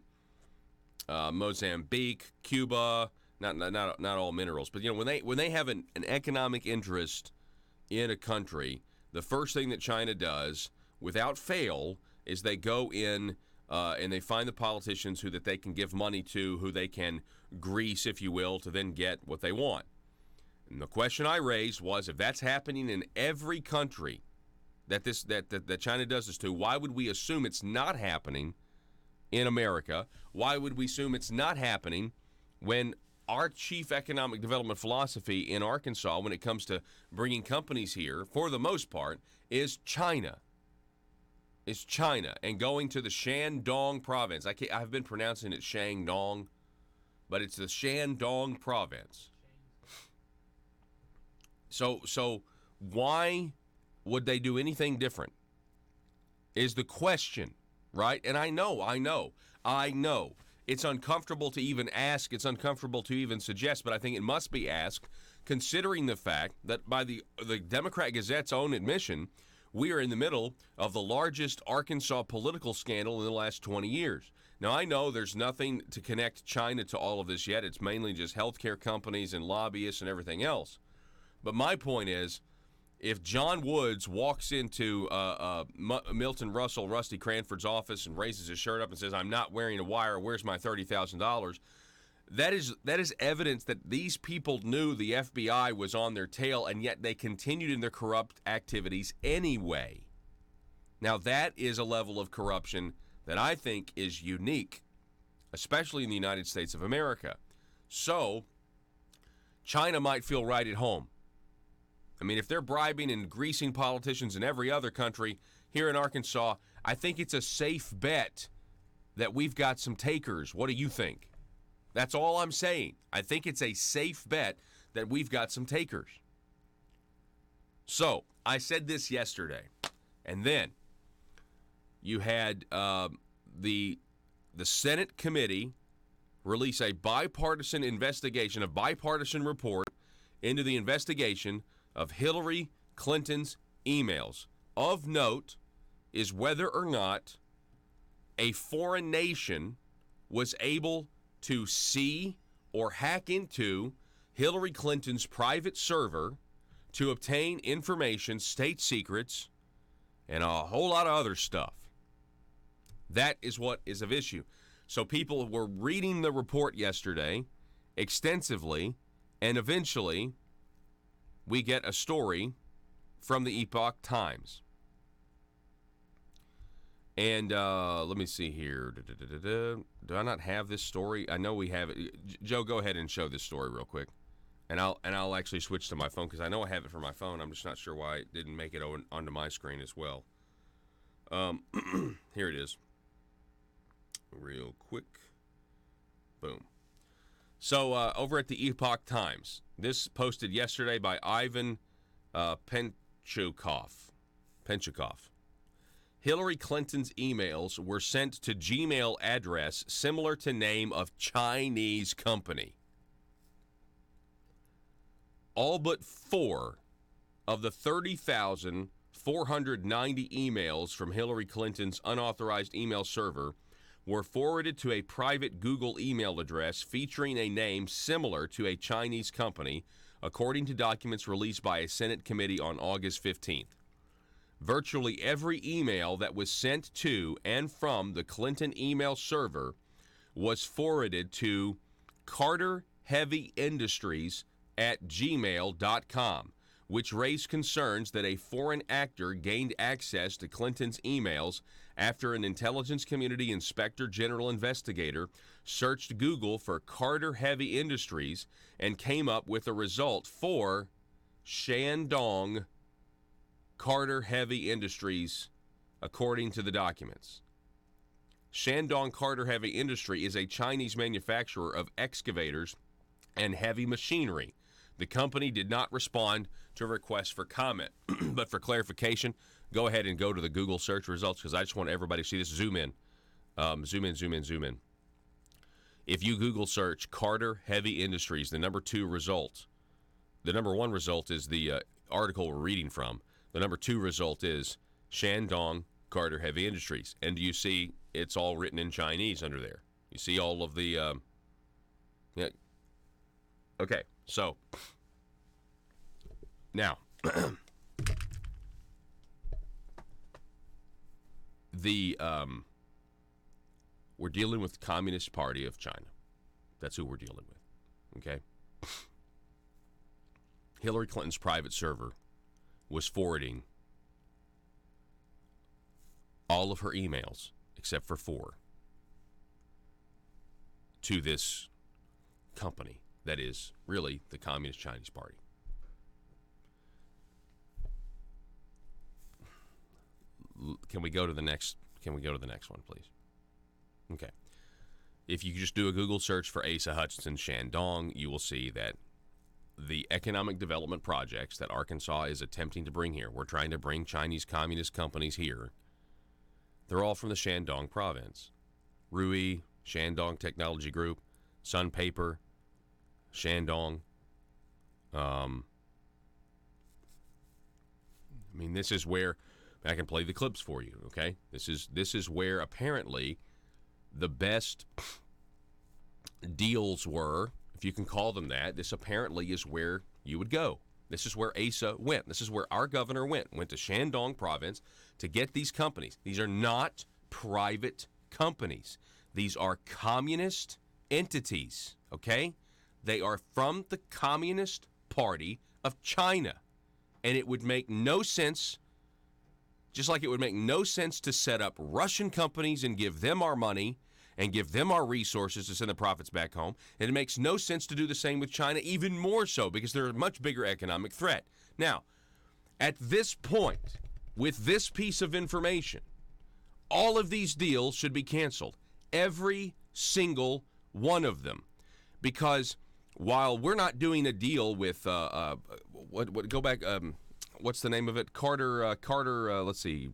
Mozambique, Cuba, not all minerals, but you know, when they have an economic interest in a country, the first thing that China does, without fail, is they go in and they find the politicians who that they can give money to, who they can grease, if you will, to then get what they want. And the question I raised was, if that's happening in every country that China does this to, why would we assume it's not happening in America? Why would we assume it's not happening when our chief economic development philosophy in Arkansas, when it comes to bringing companies here, for the most part, is China? Is China, and going to the Shandong province. I've been pronouncing it Shandong, but it's the Shandong province. So why would they do anything different is the question, right? And I know. It's uncomfortable to even ask. It's uncomfortable to even suggest, but I think it must be asked, considering the fact that by the Democrat Gazette's own admission, we are in the middle of the largest Arkansas political scandal in the last 20 years. Now, I know there's nothing to connect China to all of this yet. It's mainly just healthcare companies and lobbyists and everything else. But my point is, if John Woods walks into Milton Russell, Rusty Cranford's office and raises his shirt up and says, "I'm not wearing a wire, where's my $30,000?" That is evidence that these people knew the FBI was on their tail, and yet they continued in their corrupt activities anyway. Now, that is a level of corruption that I think is unique, especially in the United States of America. So, China might feel right at home. I mean, if they're bribing and greasing politicians in every other country, here in Arkansas, I think it's a safe bet that we've got some takers. What do you think? That's all I'm saying. I think it's a safe bet that we've got some takers. So, I said this yesterday, and then you had the Senate committee release a bipartisan investigation, a bipartisan report into the investigation of Hillary Clinton's emails. Of note is whether or not a foreign nation was able to see or hack into Hillary Clinton's private server to obtain information, state secrets, and a whole lot of other stuff. That is what is of issue. So people were reading the report yesterday extensively, and eventually we get a story from the Epoch Times. And let me see here. Do I not have this story? I know we have it. Joe, go ahead and show this story real quick. And I'll actually switch to my phone because I know I have it for my phone. I'm just not sure why it didn't make it onto my screen as well. Here it is. Real quick. Boom. So over at the Epoch Times, this posted yesterday by Ivan Penchukov. Hillary Clinton's emails were sent to Gmail address similar to name of Chinese company. All but 4 of the 30,490 emails from Hillary Clinton's unauthorized email server were forwarded to a private Google email address featuring a name similar to a Chinese company, according to documents released by a Senate committee on August 15th. Virtually every email that was sent to and from the Clinton email server was forwarded to Carter Heavy Industries at gmail.com, which raised concerns that a foreign actor gained access to Clinton's emails after an intelligence community inspector general investigator searched Google for Carter Heavy Industries and came up with a result for Shandong Carter Heavy Industries, according to the documents. Shandong Carter Heavy Industry is a Chinese manufacturer of excavators and heavy machinery. The company did not respond to requests for comment. But for clarification, go ahead and go to the Google search results because I just want everybody to see this. Zoom in. Zoom in. If you Google search Carter Heavy Industries, the number 2 result, the number 1 result is the article we're reading from. The number 2 result is Shandong Carter Heavy Industries. And you see it's all written in Chinese under there. You see all of the, yeah. Okay, so now we're dealing with the Communist Party of China. That's who we're dealing with, okay? Hillary Clinton's private server was forwarding all of her emails, except for 4, to this company that is really the Communist Chinese Party. Can we go to the next one, please? Okay. If you just do a Google search for Asa Hutchinson Shandong, you will see that the economic development projects that Arkansas is attempting to bring here, we're trying to bring Chinese communist companies here, they're all from the Shandong province. Rui, Shandong Technology Group, Sun Paper, Shandong. I mean, this is where I can play the clips for you, okay? This is where apparently the best deals were, if you can call them that. This apparently is where you would go. This is where Asa went. This is where our governor went to Shandong province to get these companies. These are not private companies. These are communist entities, okay? They are from the Communist Party of China. And it would make no sense, just like it would make no sense to set up Russian companies and give them our money and give them our resources to send the profits back home. And it makes no sense to do the same with China, even more so, because they're a much bigger economic threat. Now, at this point, with this piece of information, all of these deals should be canceled. Every single one of them. Because while we're not doing a deal with, what's the name of it? Carter, let's see.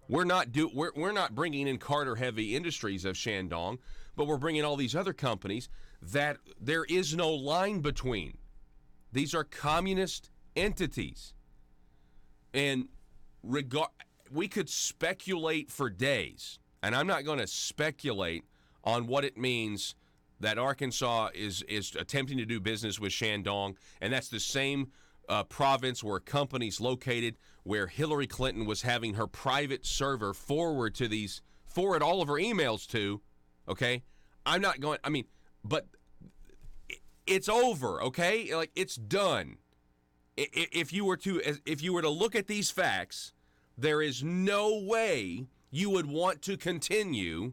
We're not bringing in Carter Heavy Industries of Shandong, but we're bringing all these other companies that there is no line between. These are communist entities. And we could speculate for days, and I'm not going to speculate on what it means that Arkansas is attempting to do business with Shandong, and that's the same province where company's located where Hillary Clinton was having her private server forward all of her emails to, okay? I'm not going, but it's over, okay? Like, it's done. If you were to look at these facts, there is no way you would want to continue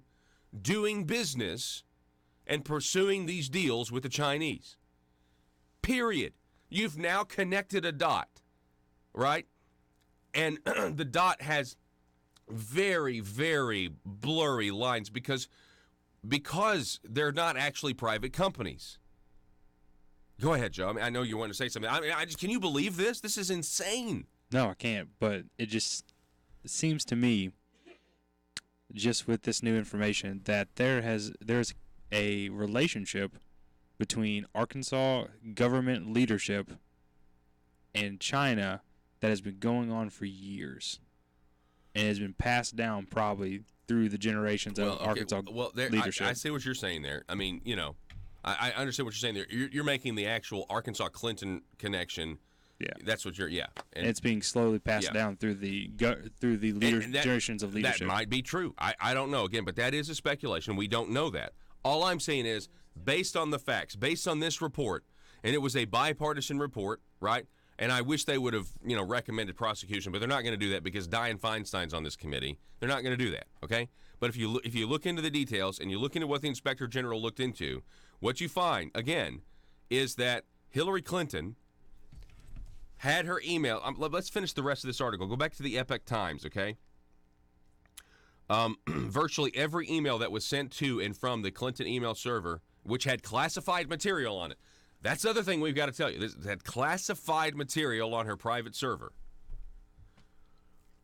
doing business and pursuing these deals with the Chinese. Period. You've now connected a dot, right? And the dot has very, very blurry lines because they're not actually private companies. Go ahead, Joe. I know you want to say something. Can you believe this? This is insane. No, I can't. But it seems to me, just with this new information, that there's a relationship between Arkansas government leadership and China that has been going on for years and has been passed down probably through the generations of Arkansas leadership. I see what you're saying there. I understand what you're saying there. You're making the actual Arkansas Clinton connection. Yeah, that's what you're. Yeah, and it's being slowly passed down through the generations of leadership. That might be true. I don't know again, but that is a speculation. We don't know that. All I'm saying is, based on the facts, based on this report, and it was a bipartisan report, right? And I wish they would have, recommended prosecution, but they're not going to do that because Dianne Feinstein's on this committee. They're not going to do that, okay? But if you look into the details and you look into what the Inspector General looked into, what you find, again, is that Hillary Clinton had her email. Let's finish the rest of this article. Go back to the Epoch Times, okay? Virtually every email that was sent to and from the Clinton email server, which had classified material on it. That's the other thing we've got to tell you. This had classified material on her private server.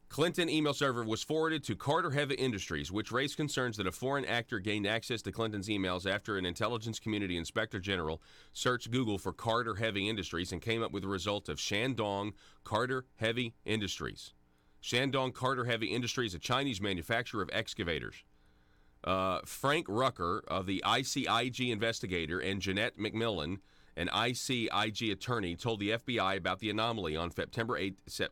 Clinton email server was forwarded to Carter Heavy Industries, which raised concerns that a foreign actor gained access to Clinton's emails after an intelligence community inspector general searched Google for Carter Heavy Industries and came up with the result of Shandong Carter Heavy Industries. Shandong Carter Heavy Industries, a Chinese manufacturer of excavators. Frank Rucker of the ICIG investigator and Jeanette McMillan, an ICIG attorney, told the FBI about the anomaly on February 18,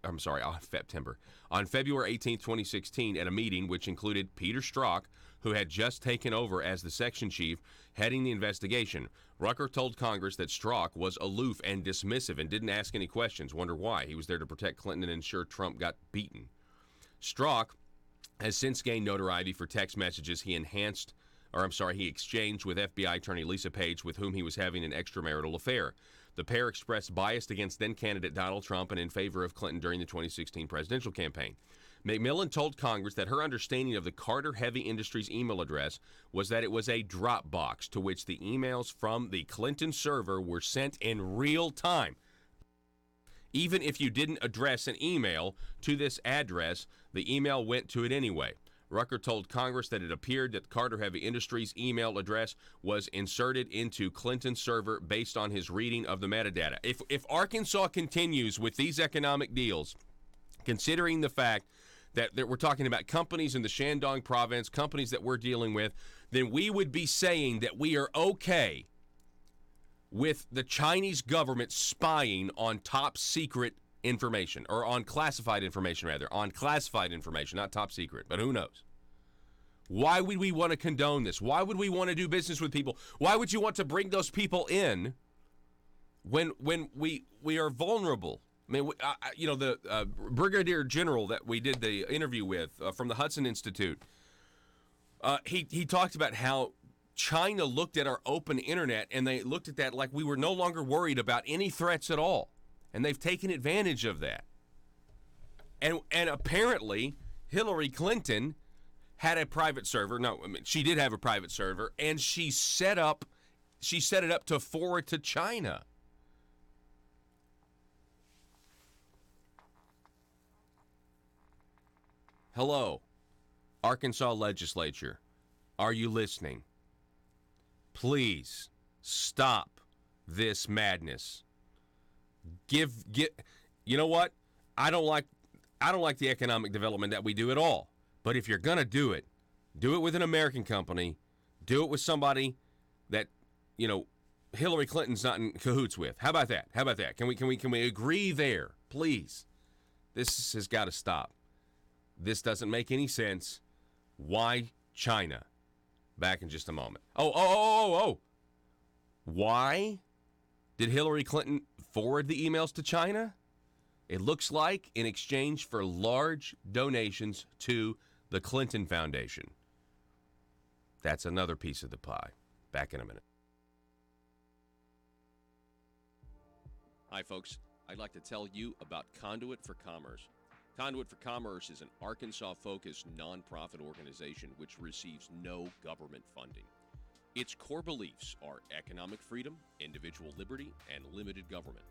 2016, at a meeting which included Peter Strzok, who had just taken over as the section chief heading the investigation. Rucker told Congress that Strzok was aloof and dismissive and didn't ask any questions. Wonder why. He was there to protect Clinton and ensure Trump got beaten. Strzok has since gained notoriety for text messages he exchanged with FBI attorney Lisa Page, with whom he was having an extramarital affair. The pair expressed bias against then-candidate Donald Trump and in favor of Clinton during the 2016 presidential campaign. McMillan told Congress that her understanding of the Carter Heavy Industries email address was that it was a drop box to which the emails from the Clinton server were sent in real time. Even if you didn't address an email to this address, the email went to it anyway. Rucker told Congress that it appeared that Carter Heavy Industries' email address was inserted into Clinton's server based on his reading of the metadata. If Arkansas continues with these economic deals, considering the fact that we're talking about companies in the Shandong province, companies that we're dealing with, then we would be saying that we are okay with the Chinese government spying on top secret information, or on classified information, rather. On classified information, not top secret, but who knows? Why would we want to condone this? Why would we want to do business with people? Why would you want to bring those people in when we are vulnerable? I mean, the Brigadier General that we did the interview with from the Hudson Institute, he talked about how China looked at our open internet and they looked at that like we were no longer worried about any threats at all. And they've taken advantage of that. And apparently, Hillary Clinton had a private server. No, I mean, she did have a private server, and she set it up to forward to China. Hello, Arkansas legislature. Are you listening? Please stop this madness. You know what? I don't like the economic development that we do at all. But if you're gonna do it with an American company. Do it with somebody that Hillary Clinton's not in cahoots with. How about that? How about that? Can we agree there, please? This has got to stop. This doesn't make any sense. Why China? Back in just a moment. Oh. Why did Hillary Clinton forward the emails to China? It looks like in exchange for large donations to the Clinton Foundation. That's another piece of the pie. Back in a minute. Hi, folks. I'd like to tell you about Conduit for Commerce. Conduit for Commerce is an Arkansas-focused nonprofit organization which receives no government funding. Its core beliefs are economic freedom, individual liberty, and limited government.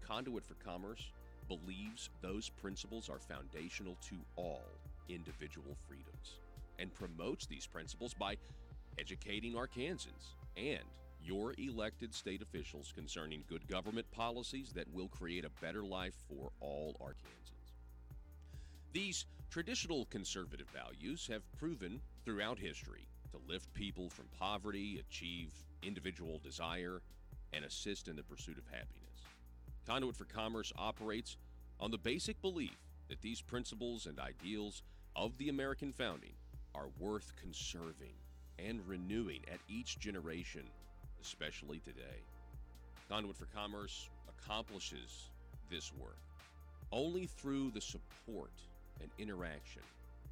Conduit for Commerce believes those principles are foundational to all individual freedoms and promotes these principles by educating Arkansans and your elected state officials concerning good government policies that will create a better life for all Arkansans. These traditional conservative values have proven throughout history to lift people from poverty, achieve individual desire, and assist in the pursuit of happiness. Conduit for Commerce operates on the basic belief that these principles and ideals of the American founding are worth conserving and renewing at each generation, especially today. Conduit for Commerce accomplishes this work only through the support and interaction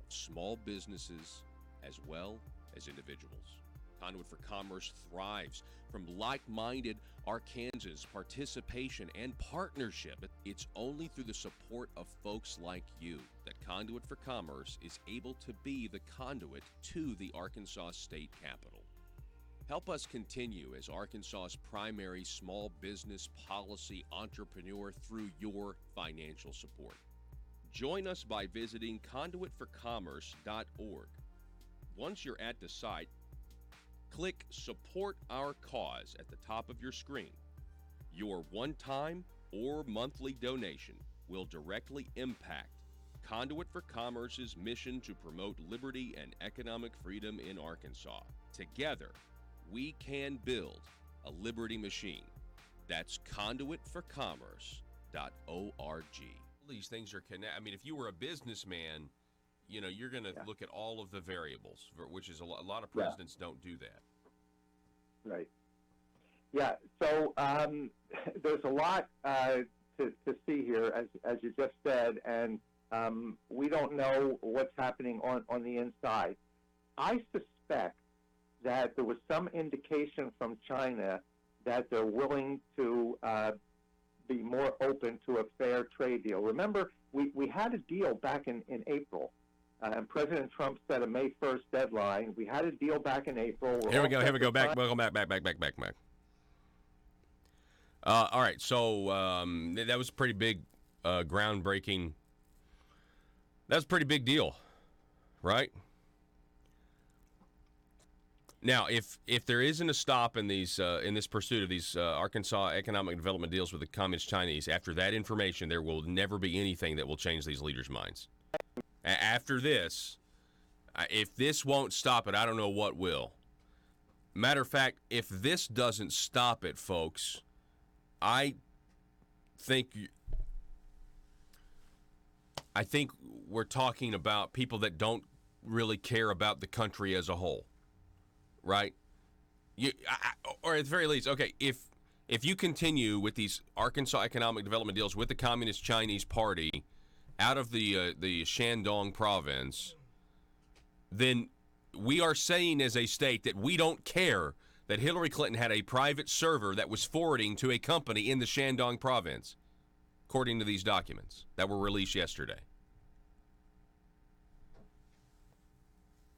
of small businesses as well as individuals. Conduit for Commerce thrives from like-minded Arkansans' participation and partnership. It's only through the support of folks like you that Conduit for Commerce is able to be the conduit to the Arkansas State Capitol. Help us continue as Arkansas's primary small business policy entrepreneur through your financial support. Join us by visiting conduitforcommerce.org. Once you're at the site, click Support Our Cause at the top of your screen. Your one-time or monthly donation will directly impact Conduit for Commerce's mission to promote liberty and economic freedom in Arkansas. Together, we can build a liberty machine. That's conduitforcommerce.org. These things are connected. I mean, if you were a businessman, you're going to look at all of the variables, which is a lot of presidents don't do that. Right. Yeah. So there's a lot to see here, as you just said, and we don't know what's happening on the inside. I suspect that there was some indication from China that they're willing to be more open to a fair trade deal. Remember, we had a deal back in April. And President Trump set a May 1st deadline. We had a deal back in April. Here we go. Back. All right. So that was a pretty big, groundbreaking. That's a pretty big deal, right? Now, if there isn't a stop in these in this pursuit of these Arkansas economic development deals with the Communist Chinese, after that information, there will never be anything that will change these leaders' minds. After this, if this won't stop it, I don't know what will. Matter of fact, if this doesn't stop it, folks, I think we're talking about people that don't really care about the country as a whole, right? Or at the very least, okay, if you continue with these Arkansas economic development deals with the Communist Chinese Party out of the Shandong province, then we are saying as a state that we don't care that Hillary Clinton had a private server that was forwarding to a company in the Shandong province, according to these documents that were released yesterday.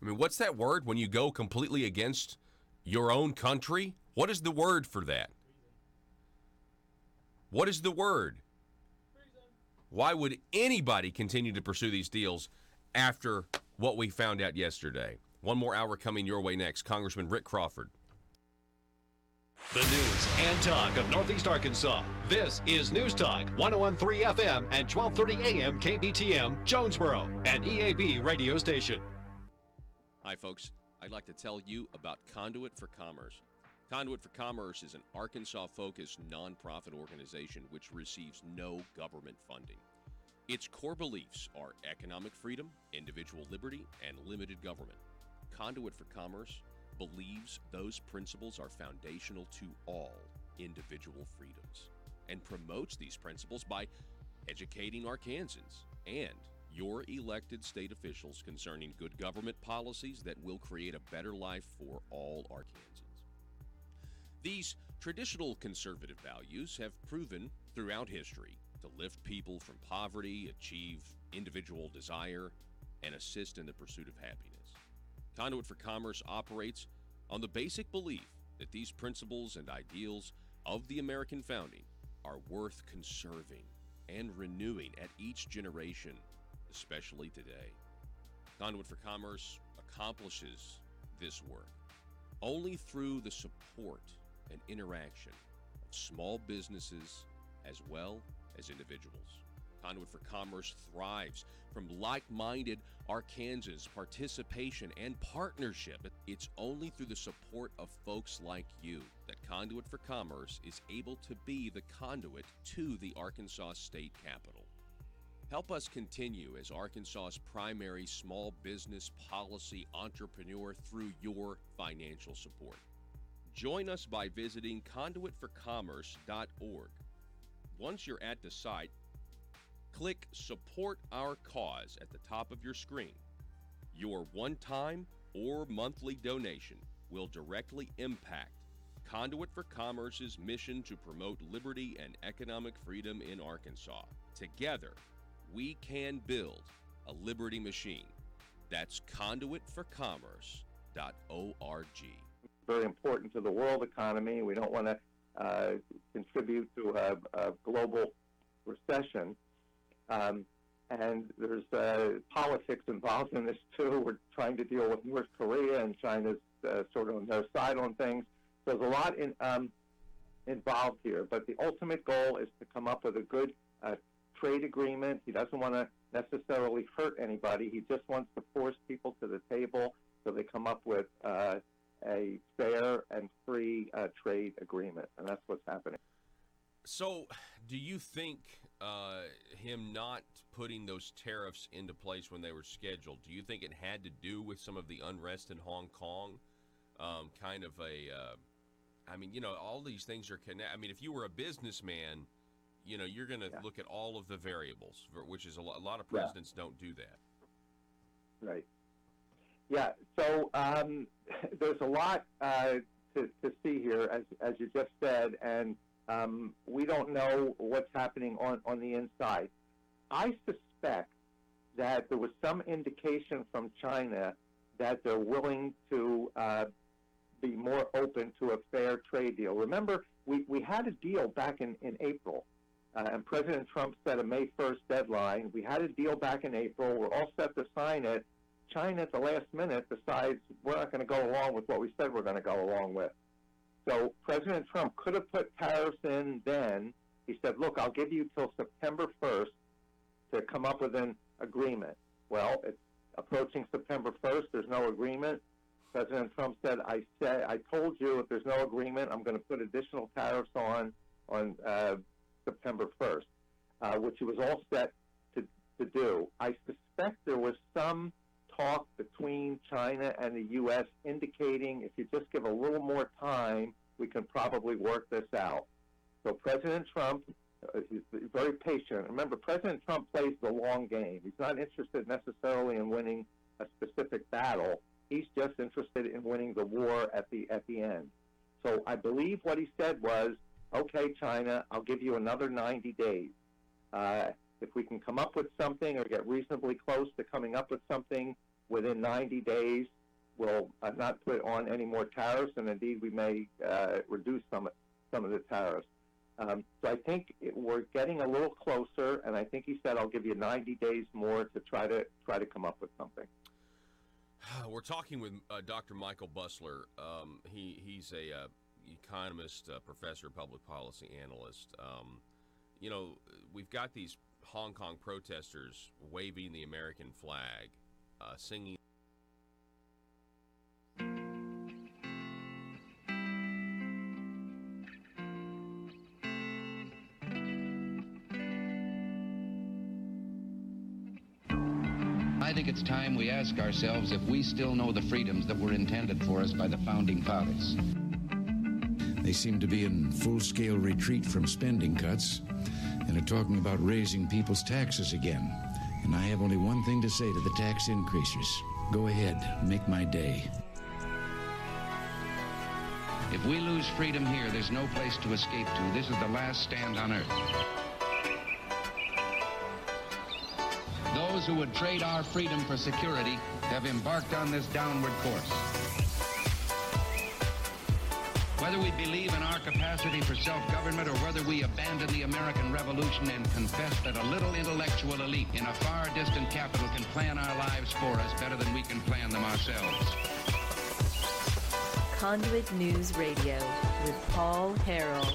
I mean, what's that word when you go completely against your own country? What is the word for that? What is the word? Why would anybody continue to pursue these deals after what we found out yesterday? One more hour coming your way next. Congressman Rick Crawford. The news and talk of Northeast Arkansas. This is News Talk 101.3 FM and 12:30 AM KBTM, Jonesboro, an EAB radio station. Hi, folks. I'd like to tell you about Conduit for Commerce. Conduit for Commerce is an Arkansas-focused nonprofit organization which receives no government funding. Its core beliefs are economic freedom, individual liberty, and limited government. Conduit for Commerce believes those principles are foundational to all individual freedoms and promotes these principles by educating Arkansans and your elected state officials concerning good government policies that will create a better life for all Arkansans. These traditional conservative values have proven throughout history to lift people from poverty, achieve individual desire, and assist in the pursuit of happiness. Conduit for Commerce operates on the basic belief that these principles and ideals of the American founding are worth conserving and renewing at each generation, especially today. Conduit for Commerce accomplishes this work only through the support and interaction of small businesses as well as individuals. Conduit for Commerce thrives from like-minded Arkansans' participation and partnership. It's only through the support of folks like you that Conduit for Commerce is able to be the conduit to the Arkansas State Capitol. Help us continue as Arkansas's primary small business policy entrepreneur through your financial support. Join us by visiting conduitforcommerce.org. Once you're at the site, click Support Our Cause at the top of your screen. Your one-time or monthly donation will directly impact Conduit for Commerce's mission to promote liberty and economic freedom in Arkansas. Together, we can build a liberty machine. That's conduitforcommerce.org. Very important to the world economy. We don't want to contribute to a global recession. And there's politics involved in this, too. We're trying to deal with North Korea, and China's sort of on their side on things. There's a lot involved here. But the ultimate goal is to come up with a good trade agreement. He doesn't want to necessarily hurt anybody. He just wants to force people to the table so they come up with a fair and free trade agreement. And that's what's happening. So, do you think him not putting those tariffs into place when they were scheduled, do you think it had to do with some of the unrest in Hong Kong? Kind of I mean, you know, all these things are connected. I mean, if you were a businessman, you know, you're going to look at all of the variables, which is a lot of presidents don't do that. Right. Yeah. So there's a lot to see here, as you just said, and we don't know what's happening on the inside. I suspect that there was some indication from China that they're willing to be more open to a fair trade deal. Remember, we had a deal back in April, and President Trump set a May 1st deadline. We had a deal back in April. We're all set to sign it. China, at the last minute, decides we're not going to go along with what we said we're going to go along with. So President Trump could have put tariffs in then. He said, look, I'll give you till September 1st to come up with an agreement. Well, it's approaching September 1st. There's no agreement. President Trump said, I told you if there's no agreement, I'm going to put additional tariffs on September 1st, which he was all set to do. I suspect there was some talk between China and the U.S. indicating if you just give a little more time, we can probably work this out. So President Trump, he's very patient. Remember, President Trump plays the long game. He's not interested necessarily in winning a specific battle. He's just interested in winning the war at the end. So I believe what he said was, okay, China, I'll give you another 90 days. If we can come up with something or get reasonably close to coming up with something within 90 days, we'll not put on any more tariffs, and indeed we may reduce some of the tariffs. So I think we're getting a little closer, and I think he said, I'll give you 90 days more to try to come up with something. We're talking with Dr. Michael Busler. He's a economist, professor, public policy analyst. You know, we've got these Hong Kong protesters waving the American flag, singing. think it's time we ask ourselves if we still know the freedoms that were intended for us by the Founding Fathers. They seem to be in full-scale retreat from spending cuts and are talking about raising people's taxes again. And I have only one thing to say to the tax increasers. Go ahead, make my day. If we lose freedom here, there's no place to escape to. This is the last stand on earth. Those who would trade our freedom for security have embarked on this downward course. Whether we believe in our capacity for self-government or whether we abandon the American Revolution and confess that a little intellectual elite in a far distant capital can plan our lives for us better than we can plan them ourselves. Conduit News Radio with Paul Harrell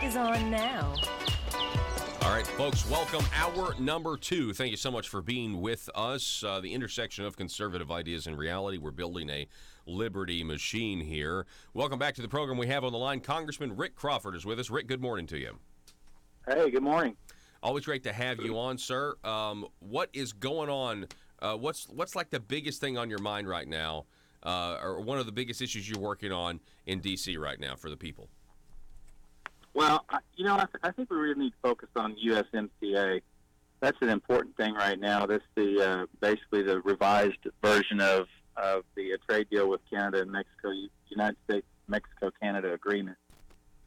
is on now. All right, folks, welcome. Hour number 2. Thank you so much for being with us. The intersection of conservative ideas and reality. We're building a liberty machine here. Welcome back to the program. We have on the line Congressman Rick Crawford is with us. Rick, good morning to you. Hey, good morning. Always great to have you on, sir. What is going on? What's like the biggest thing on your mind right now, or one of the biggest issues you're working on in D.C. right now for the people? Well, I think we really need to focus on USMCA. That's an important thing right now. That's the basically the revised version of the trade deal with Canada and Mexico, United States, Mexico, Canada agreement.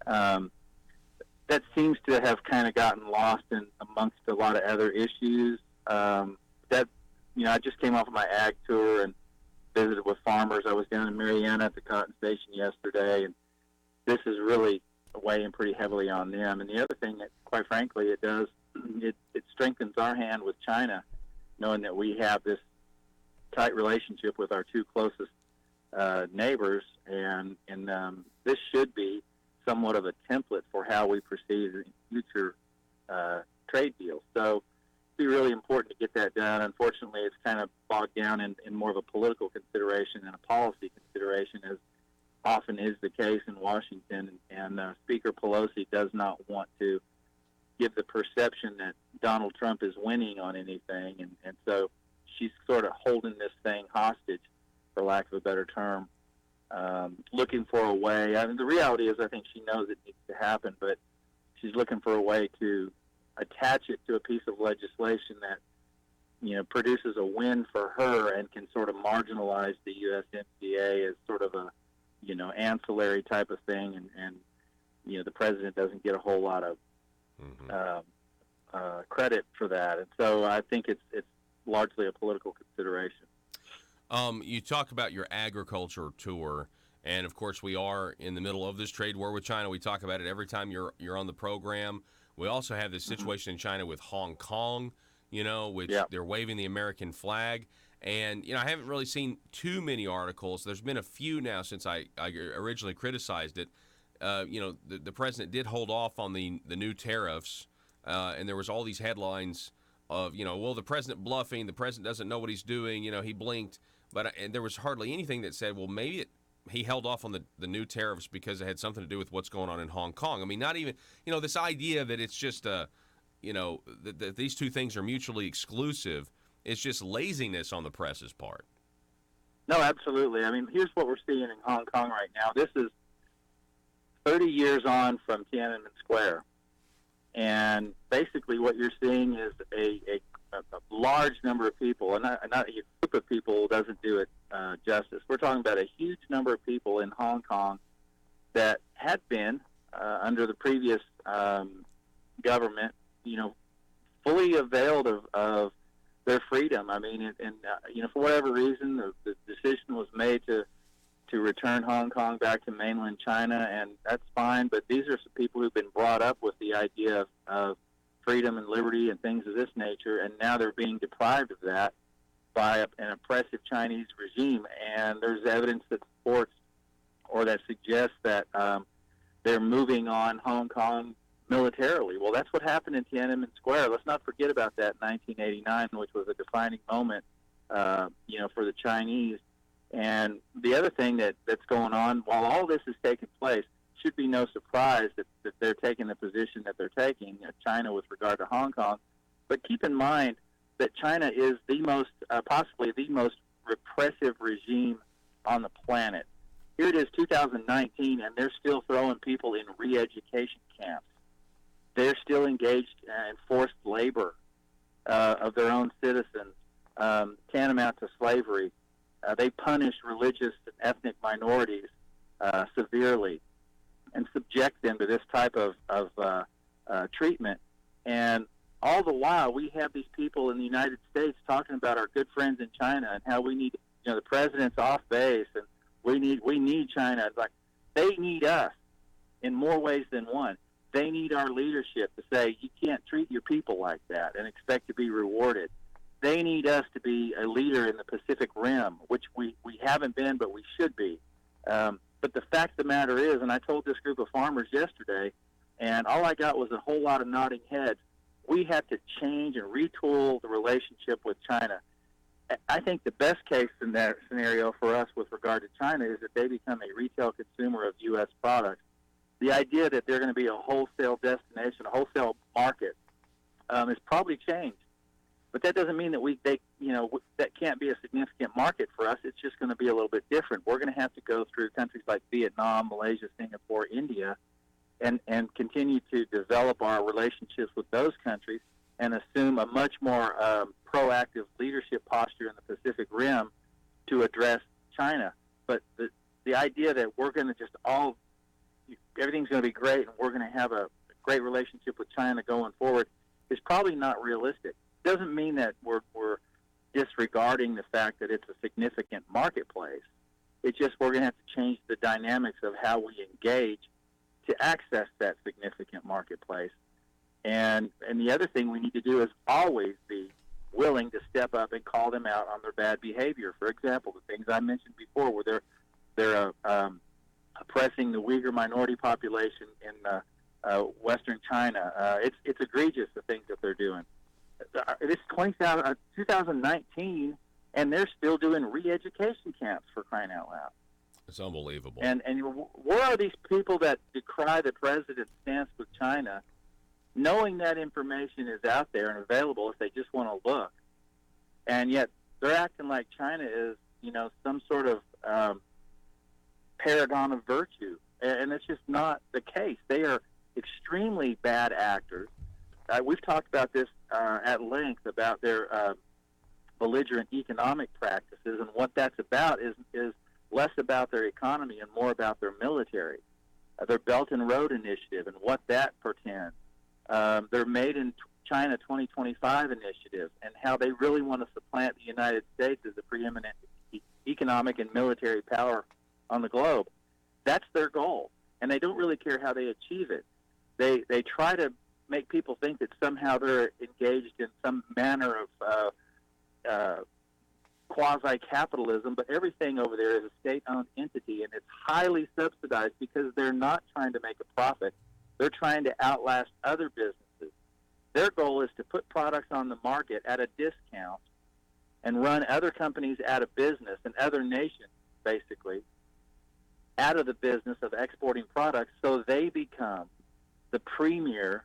That seems to have kind of gotten lost in amongst a lot of other issues. I just came off of my ag tour and visited with farmers. I was down in Marietta at the cotton station yesterday, and this is really weighing pretty heavily on them. And the other thing that, quite frankly, it does, it strengthens our hand with China, knowing that we have this tight relationship with our two closest neighbors, and this should be somewhat of a template for how we proceed in future trade deals. So it'd be really important to get that done. Unfortunately, it's kind of bogged down in more of a political consideration and a policy consideration, as often is the case in Washington, and Speaker Pelosi does not want to give the perception that Donald Trump is winning on anything, and so she's sort of holding this thing hostage, for lack of a better term, looking for a way. I mean, the reality is I think she knows it needs to happen, but she's looking for a way to attach it to a piece of legislation that produces a win for her and can sort of marginalize the USMCA as sort of a ancillary type of thing, and the president doesn't get a whole lot of credit for that, and so I think it's largely a political consideration. You talk about your agriculture tour, and of course we are in the middle of this trade war with China. We talk about it every time you're on the program. We also have this situation in China with Hong Kong, which they're waving the American flag. And, I haven't really seen too many articles. There's been a few now since I originally criticized it. The president did hold off on the new tariffs, and there was all these headlines of, the president bluffing, the president doesn't know what he's doing, he blinked. And there was hardly anything that said, well, maybe he held off on the new tariffs because it had something to do with what's going on in Hong Kong. I mean, not even, this idea that it's just, that these two things are mutually exclusive. It's just laziness on the press's part. No, absolutely. I mean, here's what we're seeing in Hong Kong right now. This is 30 years on from Tiananmen Square. And basically what you're seeing is a large number of people, and not a group of people doesn't do it justice. We're talking about a huge number of people in Hong Kong that had been, under the previous government, fully availed of their freedom. I mean, and for whatever reason, the decision was made to return Hong Kong back to mainland China, and that's fine. But these are some people who've been brought up with the idea of freedom and liberty and things of this nature, and now they're being deprived of that by an oppressive Chinese regime. And there's evidence that supports or that suggests that they're moving on Hong Kong militarily. Well, that's what happened in Tiananmen Square. Let's not forget about that in 1989, which was a defining moment, for the Chinese. And the other thing that's going on, while all this is taking place, should be no surprise that they're taking the position that they're taking, China with regard to Hong Kong. But keep in mind, that China is the most, possibly the most repressive regime on the planet. Here it is, 2019, and they're still throwing people in re-education camps. They're still engaged in forced labor of their own citizens, tantamount to slavery. They punish religious and ethnic minorities severely and subject them to this type of treatment. And all the while, we have these people in the United States talking about our good friends in China and how we need, the president's off base and we need China. It's like they need us in more ways than one. They need our leadership to say you can't treat your people like that and expect to be rewarded. They need us to be a leader in the Pacific Rim, which we haven't been, but we should be. But the fact of the matter is, and I told this group of farmers yesterday, and all I got was a whole lot of nodding heads, we have to change and retool the relationship with China. I think the best case in that scenario for us with regard to China is that they become a retail consumer of U.S. products. The idea that they're going to be a wholesale destination, a wholesale market, has probably changed. But that doesn't mean that that can't be a significant market for us. It's just going to be a little bit different. We're going to have to go through countries like Vietnam, Malaysia, Singapore, India, and continue to develop our relationships with those countries and assume a much more proactive leadership posture in the Pacific Rim to address China. But the idea that we're going to just everything's going to be great and we're going to have a great relationship with China going forward is probably not realistic. Doesn't mean that we're disregarding the fact that it's a significant marketplace. It's just we're going to have to change the dynamics of how we engage to access that significant marketplace. And the other thing we need to do is always be willing to step up and call them out on their bad behavior. For example, the things I mentioned before, where they're oppressing the Uyghur minority population in Western China. It's egregious, the things that they're doing. It's 2019, and they're still doing re-education camps, for crying out loud. It's unbelievable. And where are these people that decry the president's stance with China, knowing that information is out there and available if they just want to look? And yet they're acting like China is, some sort of paragon of virtue. And it's just not the case. They are extremely bad actors. We've talked about this at length about their belligerent economic practices, and what that's about is less about their economy and more about their military, their Belt and Road Initiative and what that portends, their Made in China 2025 initiative, and how they really want to supplant the United States as the preeminent economic and military power on the globe. That's their goal, and they don't really care how they achieve it. They try to make people think that somehow they're engaged in some manner of quasi-capitalism, but everything over there is a state-owned entity, and it's highly subsidized because they're not trying to make a profit. They're trying to outlast other businesses. Their goal is to put products on the market at a discount and run other companies out of business and other nations, basically, out of the business of exporting products, so they become the premier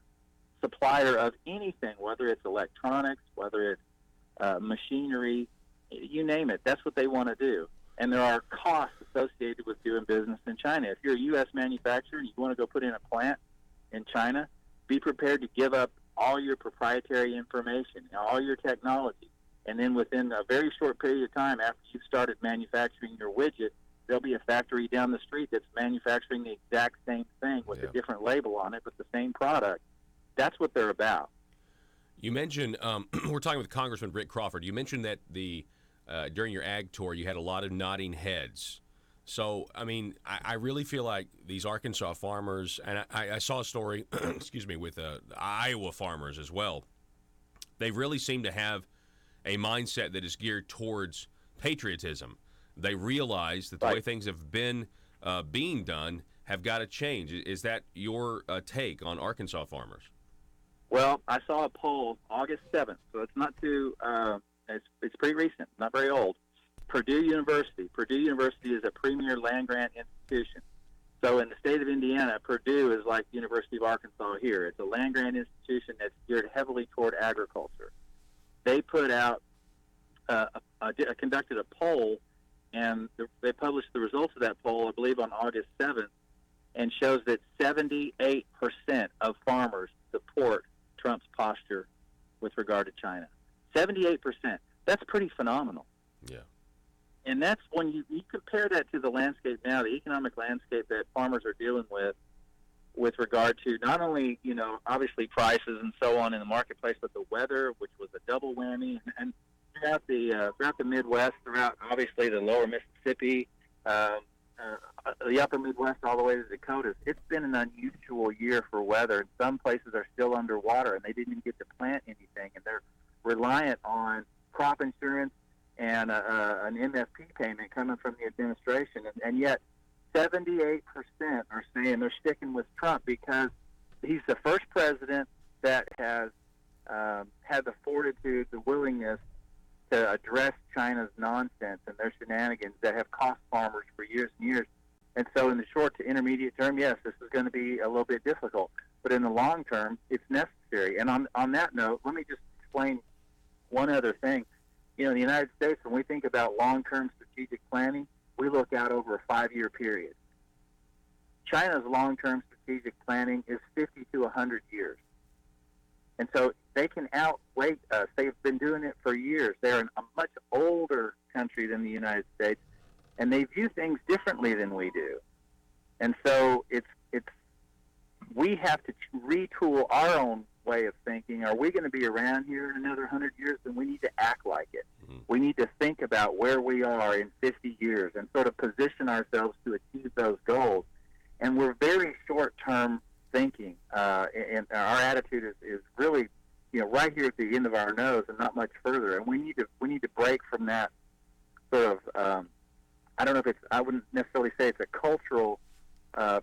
supplier of anything, whether it's electronics, whether it's machinery, you name it. That's what they want to do. And there are costs associated with doing business in China. If you're a U.S. manufacturer and you want to go put in a plant in China, be prepared to give up all your proprietary information, all your technology. And then within a very short period of time after you've started manufacturing your widget, there'll be a factory down the street that's manufacturing the exact same thing with a different label on it, but the same product. That's what they're about. You mentioned, we're talking with Congressman Rick Crawford. You mentioned that during your ag tour, you had a lot of nodding heads. So, I mean, I really feel like these Arkansas farmers, and I saw a story, excuse me, with the Iowa farmers as well. They really seem to have a mindset that is geared towards patriotism. They realize that the way things have been being done have got to change. Is that your take on Arkansas farmers? Well, I saw a poll August 7th, so it's not too, it's pretty recent, not very old. Purdue University is a premier land-grant institution. So in the state of Indiana, Purdue is like the University of Arkansas here. It's a land-grant institution that's geared heavily toward agriculture. they put out conducted a poll, and they published the results of that poll, I believe, on August 7th, and shows that 78% of farmers support Trump's posture with regard to China. 78%. That's pretty phenomenal. Yeah. And that's when you compare that to the landscape now, the economic landscape that farmers are dealing with regard to not only, obviously prices and so on in the marketplace, but the weather, which was a double whammy. And throughout the Midwest, throughout obviously the lower Mississippi, the upper Midwest all the way to the Dakotas, it's been an unusual year for weather. And some places are still underwater, and they didn't even get to plant anything. And they're reliant on crop insurance and an MFP payment coming from the administration. And yet 78% are saying they're sticking with Trump because he's the first president that has had the fortitude, the willingness to address China's nonsense and their shenanigans that have cost farmers for years and years. And so in the short to intermediate term, yes, this is going to be a little bit difficult. But in the long term, it's necessary. And on that note, let me just explain one other thing. In the United States, when we think about long-term strategic planning, we look out over a 5-year period. China's long-term strategic planning is 50 to 100 years. And so they can outweigh us. They've been doing it for years. They're a much older country than the United States, and they view things differently than we do. And so we have to retool our own way of thinking. Are we going to be around here in another 100 years? Then we need to act like it. Mm-hmm. We need to think about where we are in 50 years and sort of position ourselves to achieve those goals. And we're very short-term thinking, and our attitude is really, right here at the end of our nose and not much further. And we need to break from that sort of. I don't know if I wouldn't necessarily say it's a cultural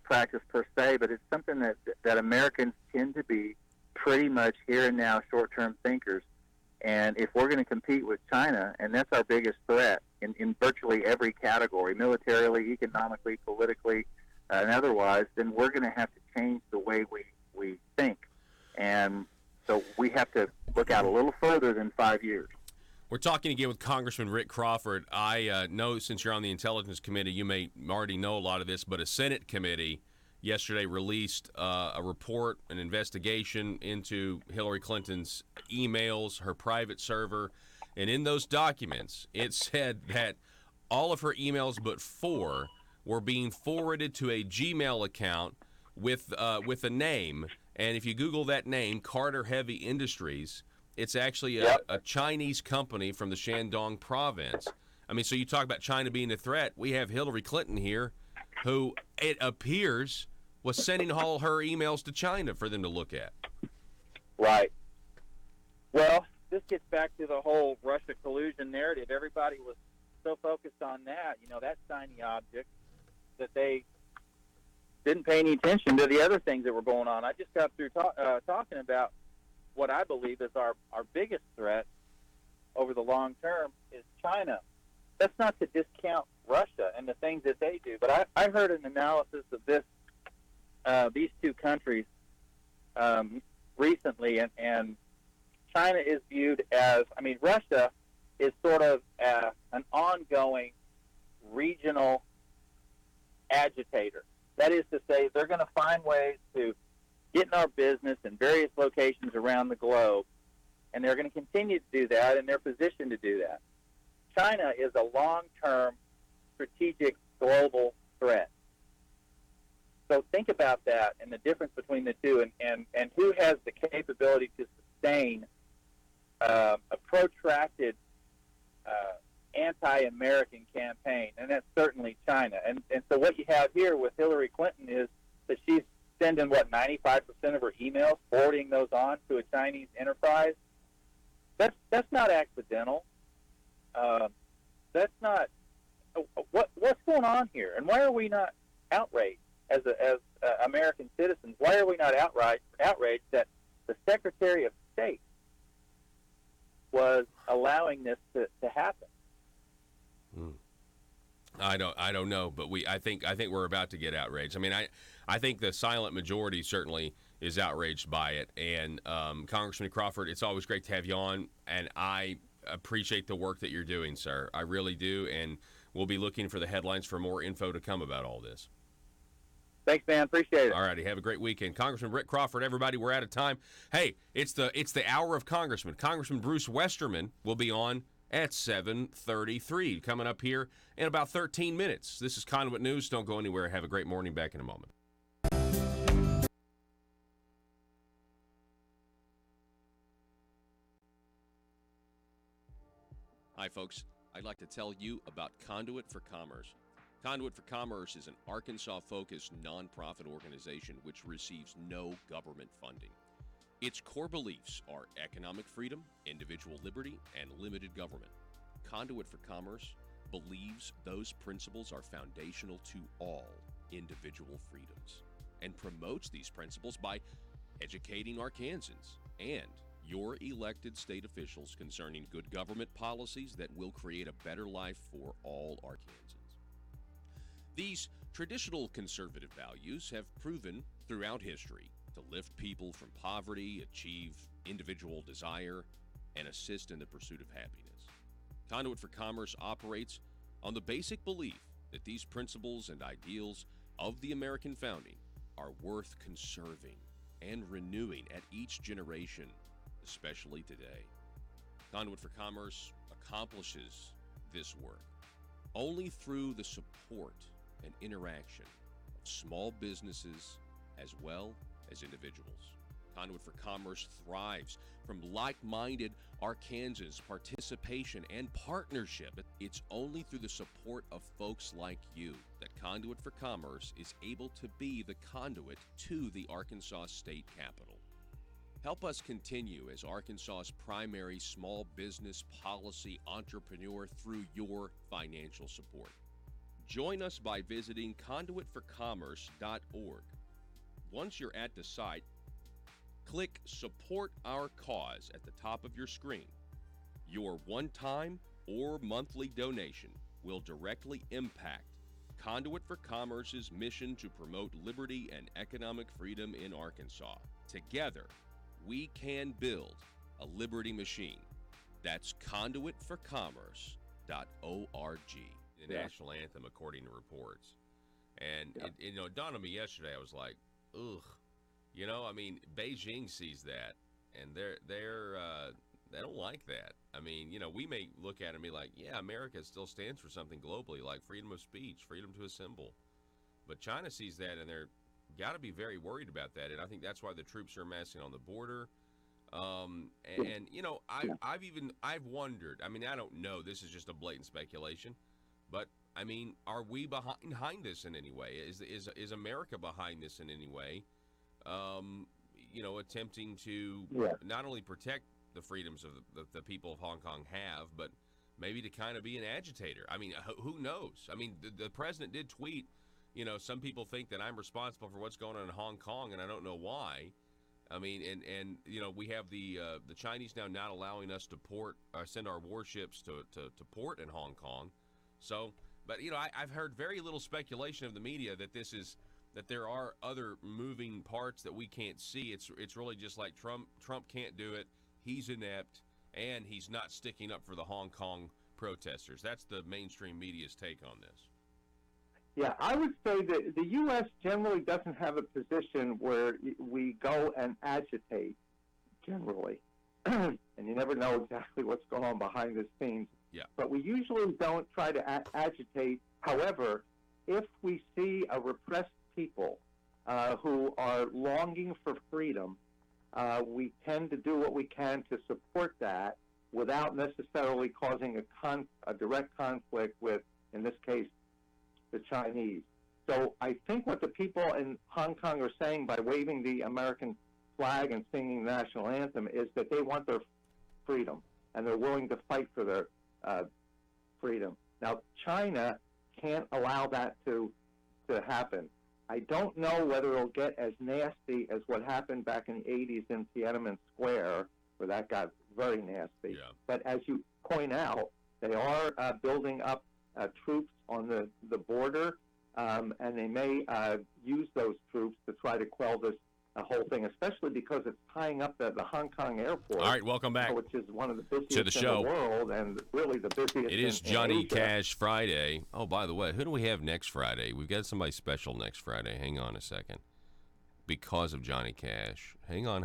practice per se, but it's something that Americans tend to be pretty much here and now short-term thinkers. And if we're going to compete with China, and that's our biggest threat in virtually every category, militarily, economically, politically, and otherwise, then we're going to have to change the way we think. And so we have to look out a little further than 5 years. We're talking again with Congressman Rick Crawford. I know since you're on the Intelligence Committee, you may already know a lot of this, but a Senate committee yesterday released a report, an investigation into Hillary Clinton's emails, her private server. And in those documents, it said that all of her emails but 4 were being forwarded to a Gmail account with a name. And if you Google that name, Carter Heavy Industries, it's actually a Chinese company from the Shandong province. I mean, so you talk about China being a threat. We have Hillary Clinton here, who it appears was sending all her emails to China for them to look at. Right. Well, this gets back to the whole Russia collusion narrative. Everybody was so focused on that, that shiny object, that they didn't pay any attention to the other things that were going on. I just got through talking about what I believe is our biggest threat over the long term is China. That's not to discount Russia and the things that they do, but I heard an analysis of these two countries recently, and China is viewed as, Russia is sort of an ongoing regional agitator. That is to say, they're going to find ways to get in our business in various locations around the globe, and they're going to continue to do that, and they're positioned to do that. China is a long-term strategic global threat. So think about that and the difference between the two, and who has the capability to sustain a protracted anti-American campaign, and that's certainly China. And so what you have here with Hillary Clinton is that she's sending, 95% of her emails, forwarding those on to a Chinese enterprise. That's not accidental. That's not what's going on here, and why are we not outraged as American citizens? Why are we not outraged that the Secretary of State was allowing this to happen? I don't know, but I think we're about to get outraged. I think the silent majority certainly is outraged by it. And Congressman Crawford, it's always great to have you on, and I appreciate the work that you're doing, sir. I really do, and we'll be looking for the headlines for more info to come about all this. Thanks, man. Appreciate it. All righty, have a great weekend. Congressman Rick Crawford, everybody, we're out of time. Hey, it's the hour of Congressman. Congressman Bruce Westerman will be on at 7:33, coming up here in about 13 minutes. This is Conduit News. Don't go anywhere. Have a great morning. Back in a moment. Hi, folks. I'd like to tell you about Conduit for Commerce. Conduit for Commerce is an Arkansas-focused nonprofit organization which receives no government funding. Its core beliefs are economic freedom, individual liberty, and limited government. Conduit for Commerce believes those principles are foundational to all individual freedoms and promotes these principles by educating Arkansans and your elected state officials concerning good government policies that will create a better life for all Arkansans. These traditional conservative values have proven throughout history to lift people from poverty, achieve individual desire, and assist in the pursuit of happiness. Conduit for Commerce operates on the basic belief that these principles and ideals of the American founding are worth conserving and renewing at each generation, especially today. Conduit for Commerce accomplishes this work only through the support and interaction of small businesses as well as individuals. Conduit for Commerce thrives from like-minded Arkansans' participation and partnership. It's only through the support of folks like you that Conduit for Commerce is able to be the conduit to the Arkansas State Capitol. Help us continue as Arkansas's primary small business policy entrepreneur through your financial support. Join us by visiting conduitforcommerce.org. Once you're at the site, click Support Our Cause at the top of your screen. Your one-time or monthly donation will directly impact Conduit for Commerce's mission to promote liberty and economic freedom in Arkansas. Together, we can build a liberty machine. That's conduitforcommerce.org. The national anthem, according to reports. And it dawned on me yesterday. I was like, ugh. I mean, Beijing sees that, and they don't like that. I mean, we may look at it and be like, yeah, America still stands for something globally, like freedom of speech, freedom to assemble. But China sees that, and they're got to be very worried about that. And I think that's why the troops are amassing on the border. I've wondered. I mean, I don't know. This is just a blatant speculation. But, I mean, are we behind this in any way? Is America behind this in any way? Attempting to not only protect the freedoms of the people of Hong Kong have, but maybe to kind of be an agitator. I mean, who knows? I mean, the president did tweet, some people think that I'm responsible for what's going on in Hong Kong, and I don't know why. I mean, and we have the Chinese now not allowing us to send our warships to port in Hong Kong. So, but I've heard very little speculation of the media that there are other moving parts that we can't see. It's really just like Trump can't do it. He's inept, and he's not sticking up for the Hong Kong protesters. That's the mainstream media's take on this. Yeah, I would say that the U.S. generally doesn't have a position where we go and agitate, generally. And you never know exactly what's going on behind the scenes. Yeah. But we usually don't try to agitate. However, if we see a repressed people who are longing for freedom, we tend to do what we can to support that without necessarily causing a direct conflict with, in this case, the Chinese. So I think what the people in Hong Kong are saying by waving the American flag and singing the national anthem is that they want their freedom, and they're willing to fight for their freedom. Now, China can't allow that to happen. I don't know whether it'll get as nasty as what happened back in the 80s in Tiananmen Square, where that got very nasty. Yeah. But as you point out, they are building up troops on the border, and they may use those troops to try to quell this whole thing, especially because it's tying up the Hong Kong airport. All right, welcome back, which is one of the busiest to the show. in the world, and really the busiest. It is in Johnny Asia. Cash Friday. Oh, by the way, who do we have next Friday? We've got somebody special next Friday. Hang on a second. Because of Johnny Cash. Hang on.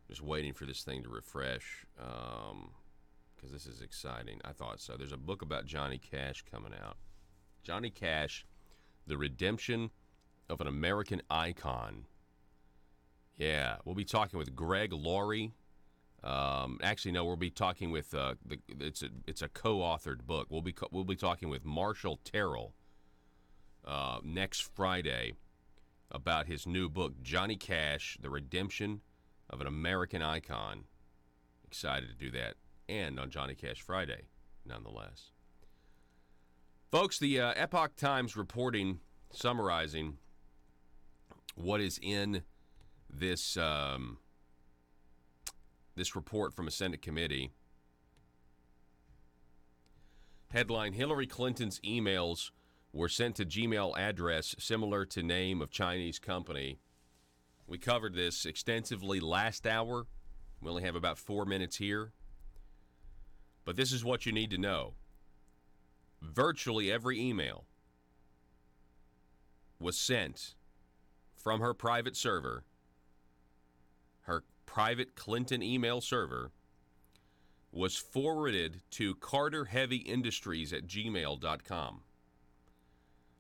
Just waiting for this thing to refresh, because this is exciting. I thought so. There's a book about Johnny Cash coming out. Johnny Cash, The Redemption of an American Icon. Yeah, we'll be talking with Greg Laurie. Actually, no, we'll be talking with it's a co-authored book. We'll be talking with Marshall Terrell next Friday about his new book, Johnny Cash: The Redemption of an American Icon. Excited to do that, and on Johnny Cash Friday, nonetheless. Folks, the Epoch Times reporting, summarizing what is in this this report from a Senate committee. Headline: Hillary Clinton's emails were sent to Gmail address similar to name of Chinese company. We covered this extensively last hour. We only have about 4 minutes here. But this is what you need to know. Virtually every email was sent from her private server, her private Clinton email server, was forwarded to carterheavyindustries@gmail.com,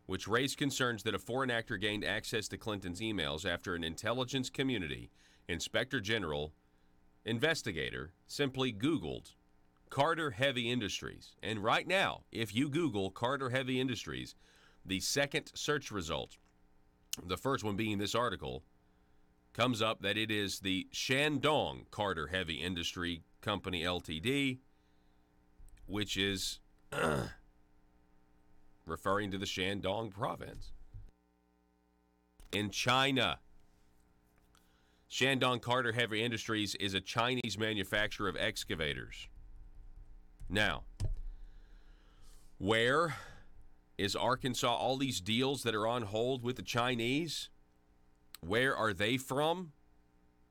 which raised concerns that a foreign actor gained access to Clinton's emails after an intelligence community inspector general investigator simply Googled Carter Heavy Industries. And right now, if you Google Carter Heavy Industries, the second search result, the first one being this article, comes up that it is the Shandong Carter Heavy Industry Company Ltd., which is referring to the Shandong province in China. Shandong Carter Heavy Industries is a Chinese manufacturer of excavators. Now, where is Arkansas? All these deals that are on hold with the Chinese, where are they from?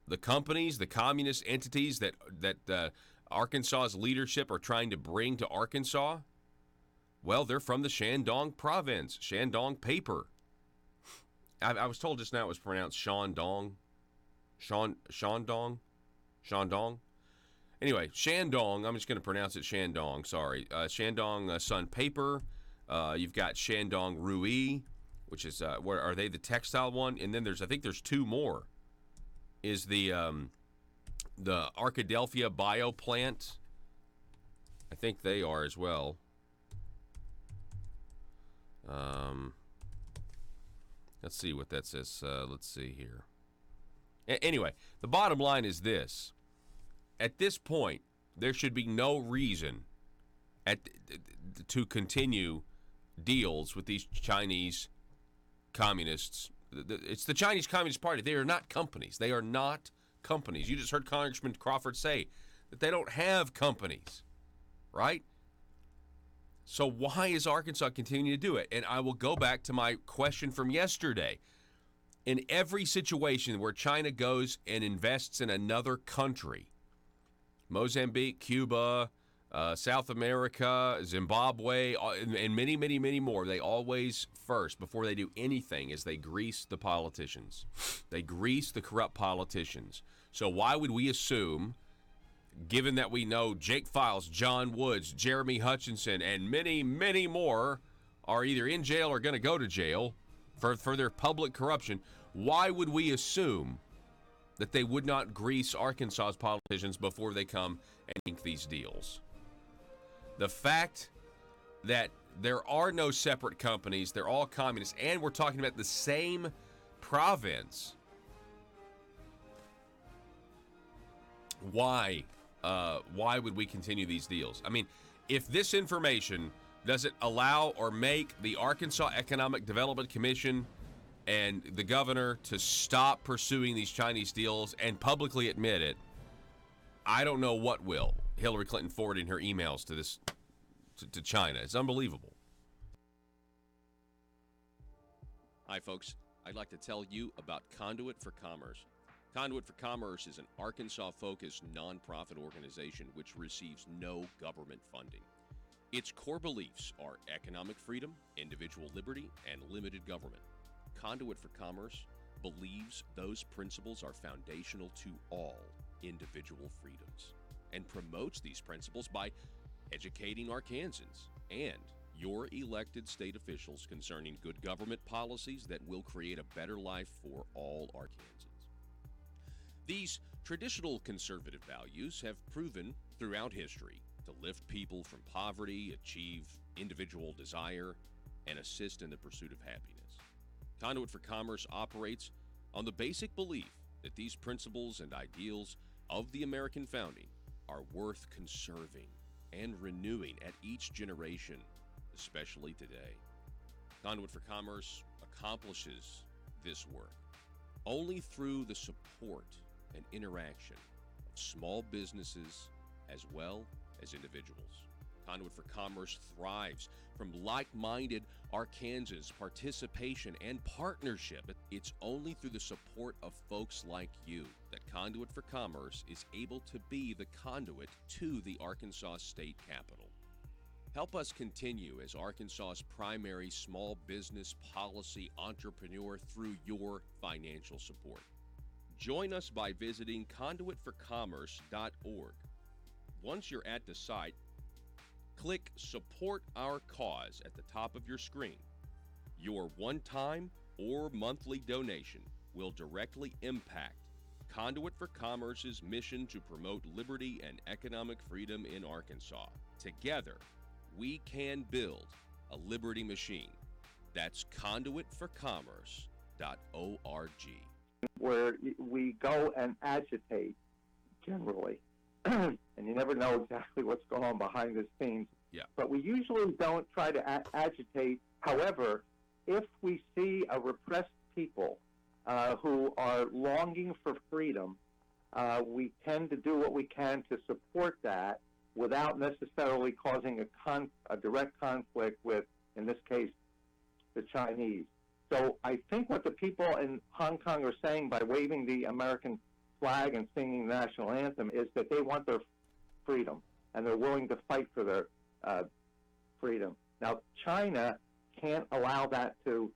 The companies, the communist entities that Arkansas's leadership are trying to bring to Arkansas, well, they're from the Shandong province, Shandong paper. I was told just now it was pronounced Shandong. Shandong? Anyway, Shandong, I'm just going to pronounce it Shandong, sorry. Shandong Sun Paper. You've got Shandong Rui, which is, where are they, the textile one? And then I think there's two more. Is the Arkadelphia bio plant. I think they are as well. Let's see what that says. Let's see here. Anyway, the bottom line is this. At this point, there should be no reason to continue deals with these Chinese communists. It's the Chinese Communist Party. They are not companies. They are not companies. You just heard Congressman Crawford say that they don't have companies, right? So why is Arkansas continuing to do it? And I will go back to my question from yesterday. In every situation where China goes and invests in another country, Mozambique, Cuba, South America, Zimbabwe, and many, many, many more, they always first, before they do anything, is they grease the politicians. They grease the corrupt politicians. So why would we assume, given that we know Jake Files, John Woods, Jeremy Hutchinson, and many, many more are either in jail or going to go to jail for their public corruption, why would we assume that they would not grease Arkansas's politicians before they come and ink these deals? The fact that there are no separate companies, they're all communists, and we're talking about the same province. Why would we continue these deals? I mean, if this information doesn't allow or make the Arkansas Economic Development Commission and the governor to stop pursuing these Chinese deals and publicly admit it, I don't know what will. Hillary Clinton forwarding her emails to China. It's unbelievable. Hi, folks. I'd like to tell you about Conduit for Commerce. Conduit for Commerce is an Arkansas-focused nonprofit organization which receives no government funding. Its core beliefs are economic freedom, individual liberty, and limited government. Conduit for Commerce believes those principles are foundational to all individual freedoms and promotes these principles by educating Arkansans and your elected state officials concerning good government policies that will create a better life for all Arkansans. These traditional conservative values have proven throughout history to lift people from poverty, achieve individual desire, and assist in the pursuit of happiness. Conduit for Commerce operates on the basic belief that these principles and ideals of the American founding are worth conserving and renewing at each generation, especially today. Conduit for Commerce accomplishes this work only through the support and interaction of small businesses as well as individuals. Conduit for Commerce thrives from like-minded Arkansans' participation and partnership. It's only through the support of folks like you that Conduit for Commerce is able to be the conduit to the Arkansas State Capitol. Help us continue as Arkansas's primary small business policy entrepreneur through your financial support. Join us by visiting conduitforcommerce.org. Once you're at the site, click Support Our Cause at the top of your screen. Your one-time or monthly donation will directly impact Conduit for Commerce's mission to promote liberty and economic freedom in Arkansas. Together, we can build a liberty machine. That's conduitforcommerce.org. Where we go and agitate, generally, and you never know exactly what's going on behind the scenes. Yeah. But we usually don't try to agitate. However, if we see a repressed people who are longing for freedom, we tend to do what we can to support that without necessarily causing a direct conflict with, in this case, the Chinese. So I think what the people in Hong Kong are saying by waving the American flag and singing the national anthem is that they want their freedom, and they're willing to fight for their freedom. Now, China can't allow that to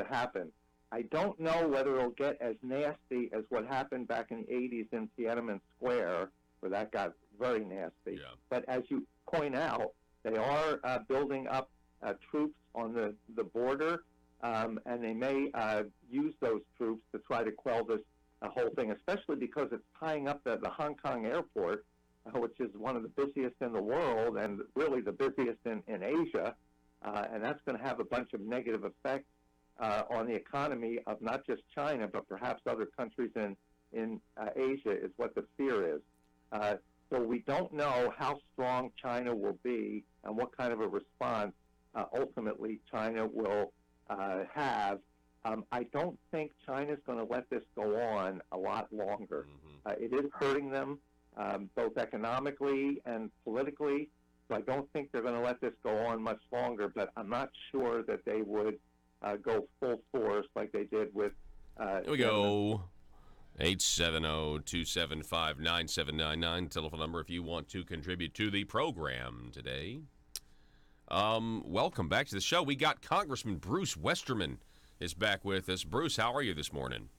happen. I don't know whether it'll get as nasty as what happened back in the 80s in Tiananmen Square, where that got very nasty. Yeah. But as you point out, they are building up troops on the border, and they may use those troops to try to quell this whole thing, especially because it's tying up the Hong Kong airport, which is one of the busiest in the world and really the busiest in Asia, and that's going to have a bunch of negative effects on the economy of not just China, but perhaps other countries in Asia is what the fear is. So we don't know how strong China will be and what kind of a response ultimately China will have. I don't think China's going to let this go on a lot longer. It is hurting them both economically and politically, so I don't think they're going to let this go on much longer, but I'm not sure that they would go full force like they did with... Here we go. 870-275-9799, telephone number if you want to contribute to the program today. Welcome back to the show. We got Congressman Bruce Westerman is back with us. Bruce, how are you this morning?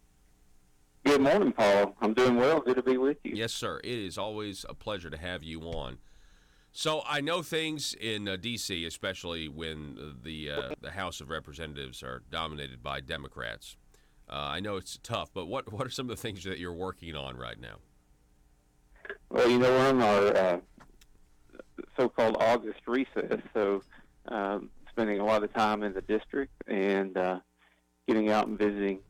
Good morning, Paul. I'm doing well. Good to be with you. Yes, sir. It is always a pleasure to have you on. So I know things in D.C., especially when the House of Representatives are dominated by Democrats. I know it's tough, but what are some of the things that you're working on right now? Well, we're on our so-called August recess, so spending a lot of time in the district and getting out and visiting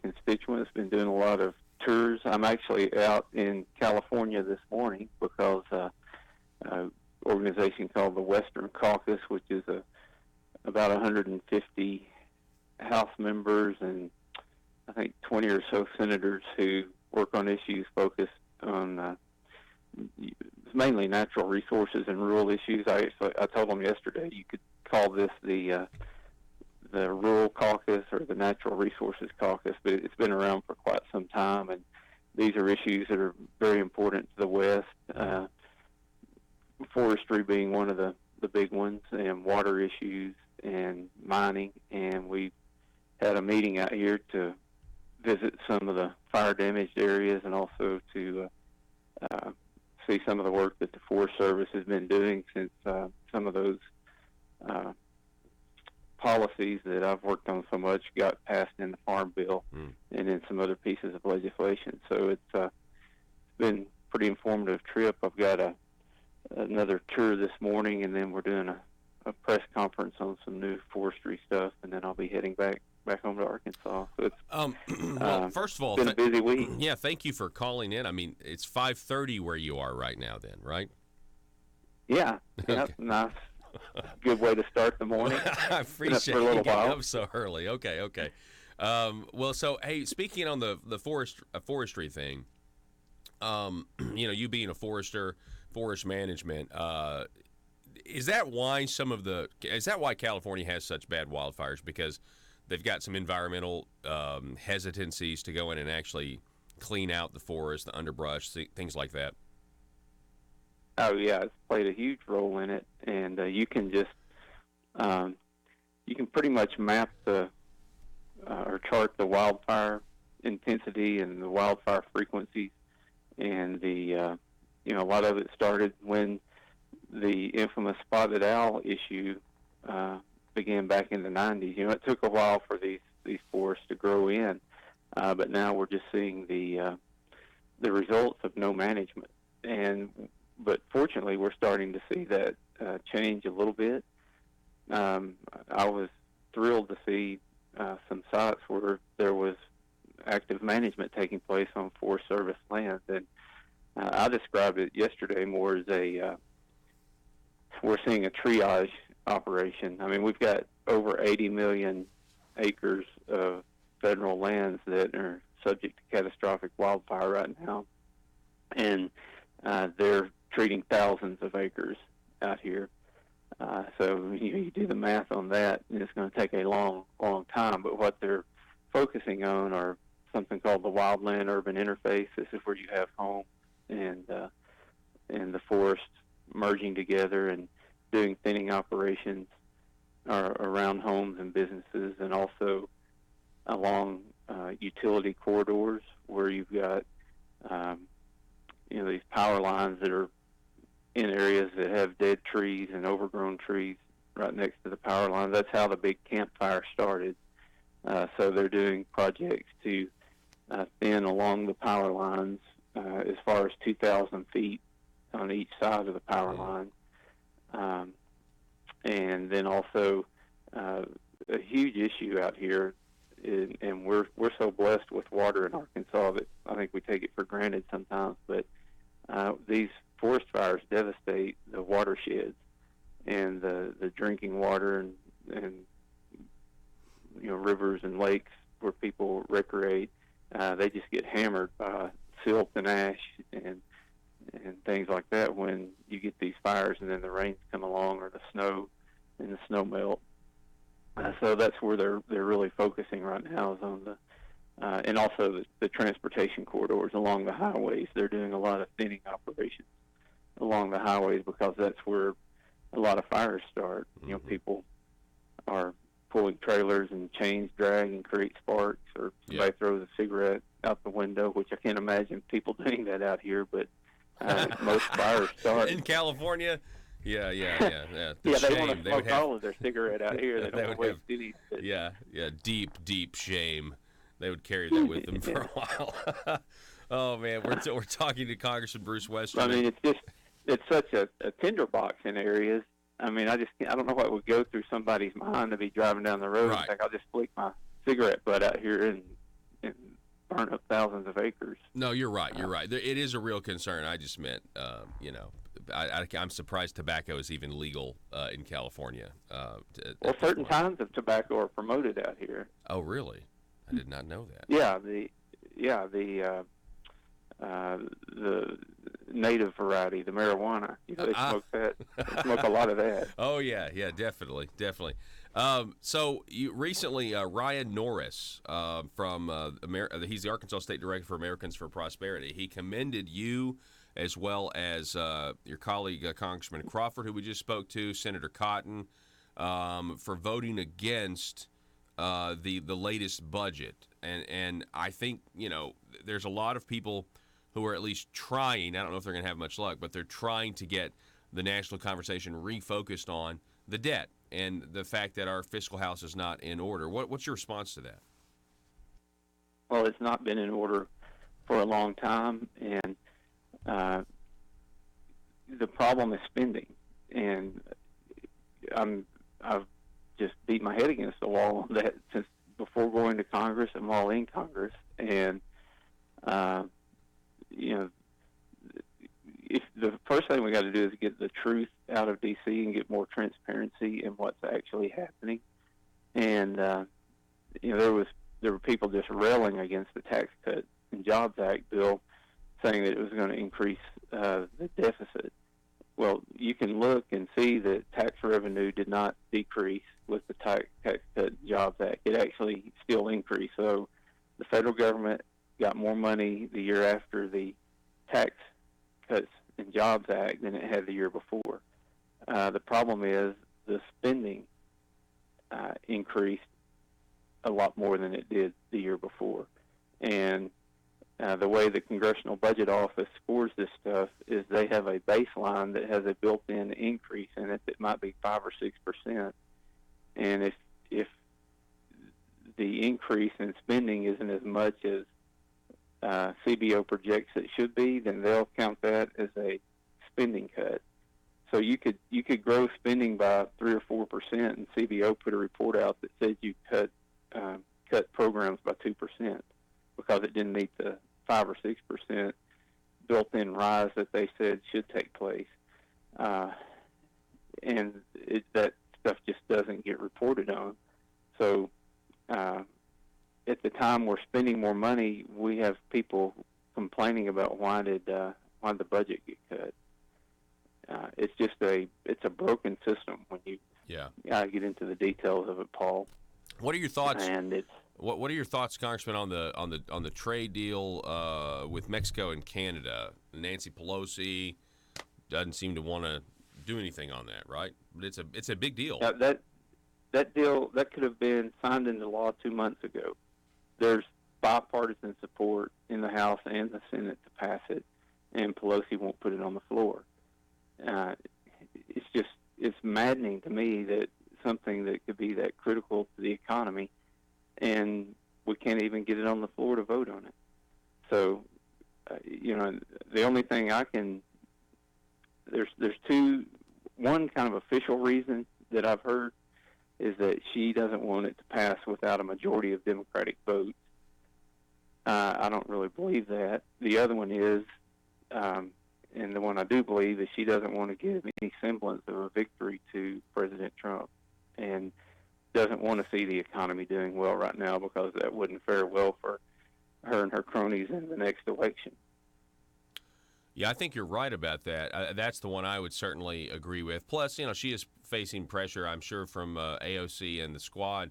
constituents, been doing a lot of tours. I'm actually out in California this morning because an organization called the Western Caucus, which is about 150 House members and I think 20 or so senators who work on issues focused on mainly natural resources and rural issues. I told them yesterday you could call this the Rural Caucus or the Natural Resources Caucus, but it's been around for quite some time, and these are issues that are very important to the West. Forestry being one of the big ones, and water issues and mining. And we had a meeting out here to visit some of the fire damaged areas and also to see some of the work that the Forest Service has been doing since some of those policies that I've worked on so much got passed in the Farm Bill and in some other pieces of legislation. So it's been a pretty informative trip. I've got another tour this morning, and then we're doing a press conference on some new forestry stuff, and then I'll be heading back home to Arkansas. So it's well, first of all, been a busy week. Yeah, thank you for calling in. I mean, it's 5:30 where you are right now, then, right? Yeah, that's nice. Good way to start the morning. I appreciate you getting up so early. Okay. Well, so hey, speaking on the forestry thing, you being a forester, forest management, is that why California has such bad wildfires? Because they've got some environmental hesitancies to go in and actually clean out the forest, the underbrush, things like that. Oh yeah, it's played a huge role in it, and you can just you can pretty much map or chart the wildfire intensity and the wildfire frequencies, and a lot of it started when the infamous spotted owl issue began back in the 90s. It took a while for these forests to grow in, but now we're just seeing the results of no management. But fortunately, we're starting to see that change a little bit. I was thrilled to see some sites where there was active management taking place on Forest Service land, and I described it yesterday more as we're seeing a triage operation. I mean, we've got over 80 million acres of federal lands that are subject to catastrophic wildfire right now, and they're treating thousands of acres out here. So you do the math on that, and it's going to take a long, long time. But what they're focusing on are something called the wildland-urban interface. This is where you have home and the forest merging together and doing thinning operations around homes and businesses, and also along utility corridors where you've got these power lines that are in areas that have dead trees and overgrown trees right next to the power line. That's how the big campfire started. So they're doing projects to thin along the power lines as far as 2,000 feet on each side of the power line. And then also a huge issue out here, and we're so blessed with water in Arkansas that I think we take it for granted sometimes, but these forest fires devastate the watersheds and the drinking water and rivers and lakes where people recreate. They just get hammered by silt and ash and things like that when you get these fires, and then the rains come along, or the snow and the snow melt. So that's where they're really focusing right now, is on the and also the transportation corridors along the highways. They're doing a lot of thinning operations along the highways because that's where a lot of fires start. People are pulling trailers and chains drag and create sparks, or somebody throws a cigarette out the window, which I can't imagine people doing that out here, but most fires start in California. Yeah. They want to smoke all of their cigarette out here. They don't waste any. Yeah, deep shame. They would carry that with them for a while. Oh man, we're talking to Congressman Bruce Western. I mean, it's such a tinderbox in areas. I mean, I don't know what would go through somebody's mind to be driving down the road and think, I'll just flick my cigarette butt out here and burn up thousands of acres. No, you're right. It is a real concern. I just meant, I'm surprised tobacco is even legal in California. Certain kinds of tobacco are promoted out here. Oh, really? I did not know that. Yeah, the native variety, the marijuana. They smoke that. They smoke a lot of that. Oh yeah, definitely. So you recently, Ryan Norris from he's the Arkansas State Director for Americans for Prosperity. He commended you as well as your colleague Congressman Crawford, who we just spoke to, Senator Cotton, for voting against the latest budget. And I think, there's a lot of people who are at least trying. I don't know if they're going to have much luck, but they're trying to get the national conversation refocused on the debt and the fact that our fiscal house is not in order. What's your response to that? Well, it's not been in order for a long time, and the problem is spending. And I've just beat my head against the wall on that since before going to Congress and while in Congress. And if the first thing we got to do is get the truth out of D.C. and get more transparency in what's actually happening. And there were people just railing against the Tax Cuts and Jobs Act bill, saying that it was going to increase the deficit. Well, you can look and see that tax revenue did not decrease with the Tax Cut and Jobs Act. It actually still increased. So the federal government got more money the year after the Tax Cuts and Jobs Act than it had the year before. The problem is the spending increased a lot more than it did the year before. And the way the Congressional Budget Office scores this stuff is they have a baseline that has a built-in increase in it that might be 5 or 6%. And if the increase in spending isn't as much as CBO projects it should be, then they'll count that as a spending cut. So you could grow spending by 3 or 4%, and CBO put a report out that said you cut programs by 2% because it didn't meet the 5 or 6% built-in rise that they said should take place, and that stuff just doesn't get reported on. So at the time we're spending more money, we have people complaining about why did the budget get cut. It's a broken system when you get into the details of it, Paul. What are your thoughts? And it's what are your thoughts, Congressman, on the trade deal with Mexico and Canada? Nancy Pelosi doesn't seem to want to do anything on that, right? But it's a big deal. That deal that could have been signed into law 2 months ago. There's bipartisan support in the House and the Senate to pass it, and Pelosi won't put it on the floor. It's maddening to me that something that could be that critical to the economy, and we can't even get it on the floor to vote on it. So, the only thing there's one kind of official reason that I've heard is that she doesn't want it to pass without a majority of Democratic votes. I don't really believe that. The other one is, and the one I do believe, is she doesn't want to give any semblance of a victory to President Trump, and doesn't want to see the economy doing well right now because that wouldn't fare well for her and her cronies in the next election. Yeah, I think you're right about that. That's the one I would certainly agree with. Plus, she is facing pressure, I'm sure, from AOC and the squad.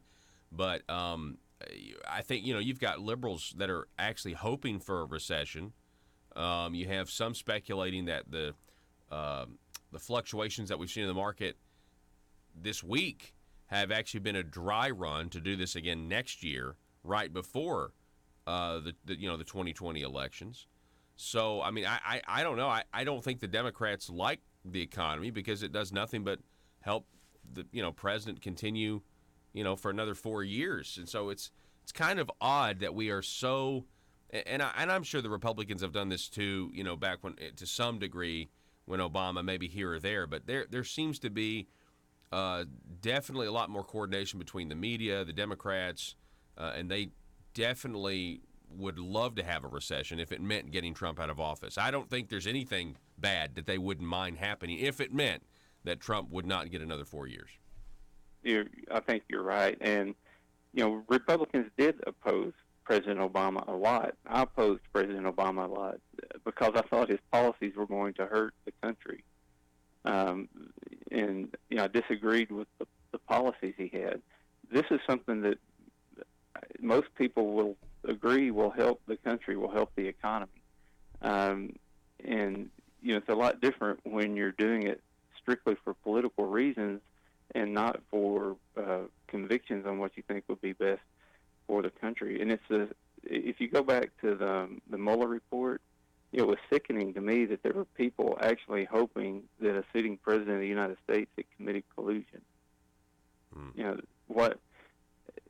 But I think, you've got liberals that are actually hoping for a recession. You have some speculating that the fluctuations that we've seen in the market this week have actually been a dry run to do this again next year, right before the 2020 elections. So, I mean, I don't know. I don't think the Democrats like the economy because it does nothing but help the president continue, for another 4 years. And so it's kind of odd that we are so, and I'm sure the Republicans have done this too, back when, to some degree, when Obama maybe here or there, but there seems to be definitely a lot more coordination between the media, the Democrats, and they definitely would love to have a recession if it meant getting Trump out of office. I don't think there's anything bad that they wouldn't mind happening if it meant that Trump would not get another 4 years. I think you're right. And, Republicans did oppose President Obama a lot. I opposed President Obama a lot because I thought his policies were going to hurt the country. And, I disagreed with the policies he had. This is something that most people will agree will help the country, will help the economy. And, it's a lot different when you're doing it strictly for political reasons and not for convictions on what you think would be best for the country. And if you go back to the Mueller report, it was sickening to me that there were people actually hoping that a sitting president of the United States had committed collusion. What,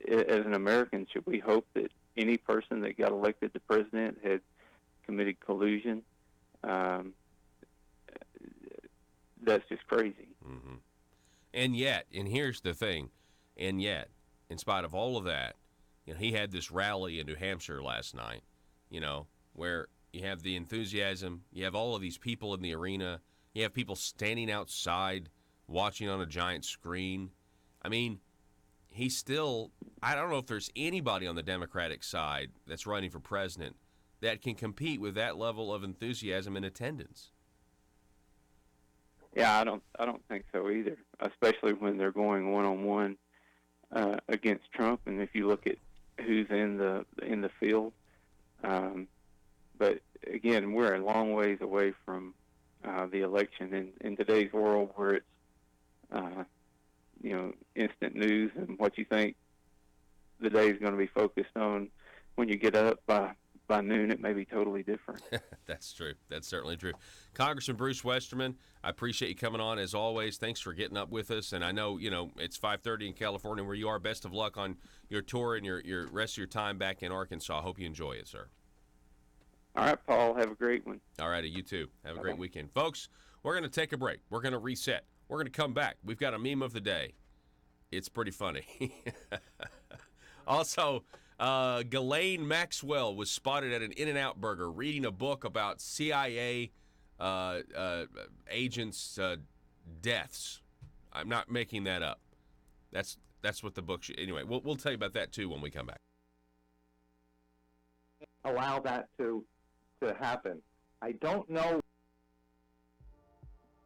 as an American, should we hope that any person that got elected to president had committed collusion? That's just crazy. Mm-hmm. And yet, and here's the thing, and yet, in spite of all of that, he had this rally in New Hampshire last night, where you have the enthusiasm, you have all of these people in the arena, you have people standing outside watching on a giant screen. I mean, I don't know if there's anybody on the Democratic side that's running for president that can compete with that level of enthusiasm and attendance. Yeah, I don't think so either, especially when they're going one-on-one against Trump. And if you look at who's in the field, but again, we're a long ways away from the election in today's world, where it's instant news, and what you think the day is going to be focused on when you get up by noon, it may be totally different. That's true. That's certainly true. Congressman Bruce Westerman, I appreciate you coming on as always. Thanks for getting up with us. And I know, it's 5:30 in California where you are. Best of luck on your tour and your rest of your time back in Arkansas. I hope you enjoy it, sir. All right, Paul. Have a great one. All righty. You too. Have a great weekend. Folks, we're going to take a break. We're going to reset. We're going to come back. We've got a meme of the day. It's pretty funny. Also, Ghislaine Maxwell was spotted at an In-N-Out Burger reading a book about CIA agents' deaths. I'm not making that up. That's what the book anyway, we'll tell you about that too when we come back. Allow that to happen. I don't know.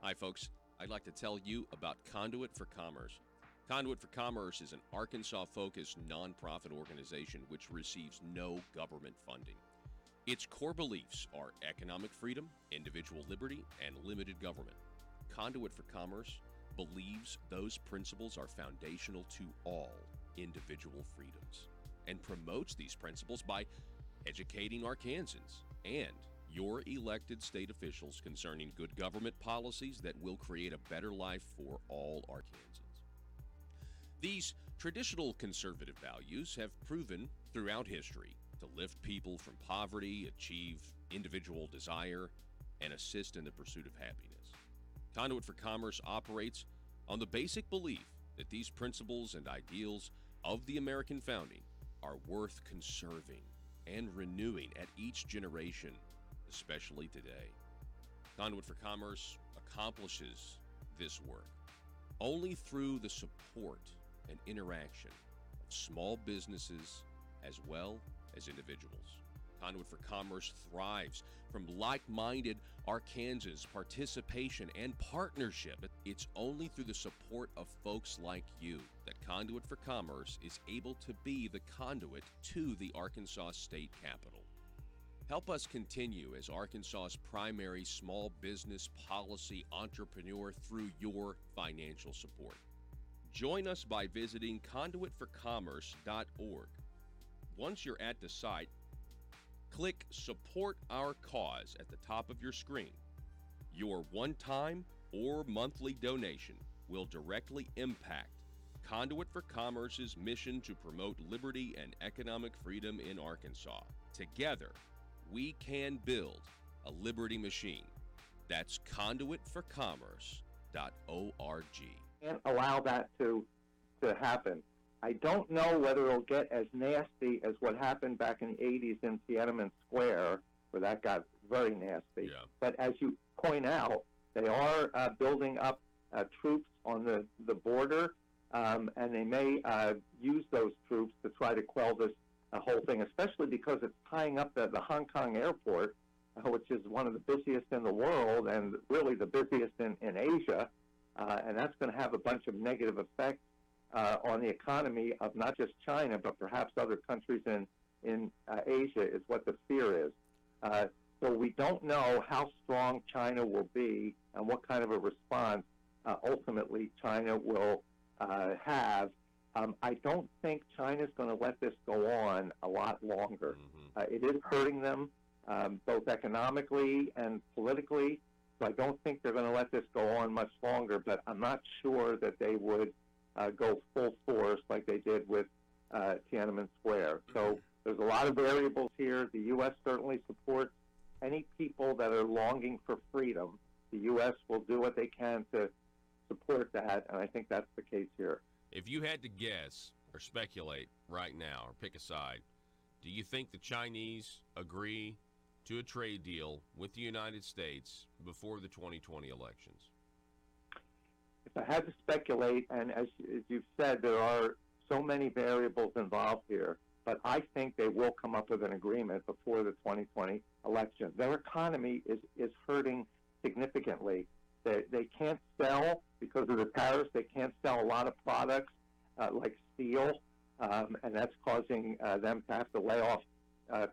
Hi, folks. I'd like to tell you about Conduit for Commerce. Conduit for Commerce is an Arkansas-focused nonprofit organization which receives no government funding. Its core beliefs are economic freedom, individual liberty, and limited government. Conduit for Commerce believes those principles are foundational to all individual freedoms and promotes these principles by educating Arkansans and your elected state officials concerning good government policies that will create a better life for all Arkansans. These traditional conservative values have proven throughout history to lift people from poverty, achieve individual desire, and assist in the pursuit of happiness. Conduit for Commerce operates on the basic belief that these principles and ideals of the American founding are worth conserving and renewing at each generation, especially today. Conduit for Commerce accomplishes this work only through the support and interaction of small businesses as well as individuals. Conduit for Commerce thrives from like-minded Arkansans' participation and partnership. It's only through the support of folks like you that Conduit for Commerce is able to be the conduit to the Arkansas State Capitol. Help us continue as Arkansas's primary small business policy entrepreneur through your financial support. Join us by visiting conduitforcommerce.org. Once you're at the site, click Support Our Cause at the top of your screen. Your one-time or monthly donation will directly impact Conduit for Commerce's mission to promote liberty and economic freedom in Arkansas. Together, we can build a liberty machine. That's conduitforcommerce.org. Can't allow that to happen. I don't know whether it'll get as nasty as what happened back in the 80s in Tiananmen Square, where that got very nasty. Yeah. But as you point out, they are building up troops on the border, and they may use those troops to try to quell this whole thing, especially because it's tying up the Hong Kong airport, which is one of the busiest in the world and really the busiest in Asia. And that's going to have a bunch of negative effects on the economy of not just China, but perhaps other countries in Asia is what the fear is. So we don't know how strong China will be and what kind of a response ultimately China will have. I don't think China's going to let this go on a lot longer. It is hurting them both economically and politically. So I don't think they're going to let this go on much longer, but I'm not sure that they would go full force like they did with Tiananmen Square. So there's a lot of variables here. The U.S. certainly supports any people that are longing for freedom. The U.S. will do what they can to support that, and I think that's the case here. If you had to guess or speculate right now or pick a side, do you think the Chinese agree to a trade deal with the United States before the 2020 elections? If I had to speculate, and as you've said, there are so many variables involved here, but I think they will come up with an agreement before the 2020 election. Their economy is hurting significantly. They can't sell because of the tariffs. They can't sell a lot of products like steel, and that's causing them to have to lay off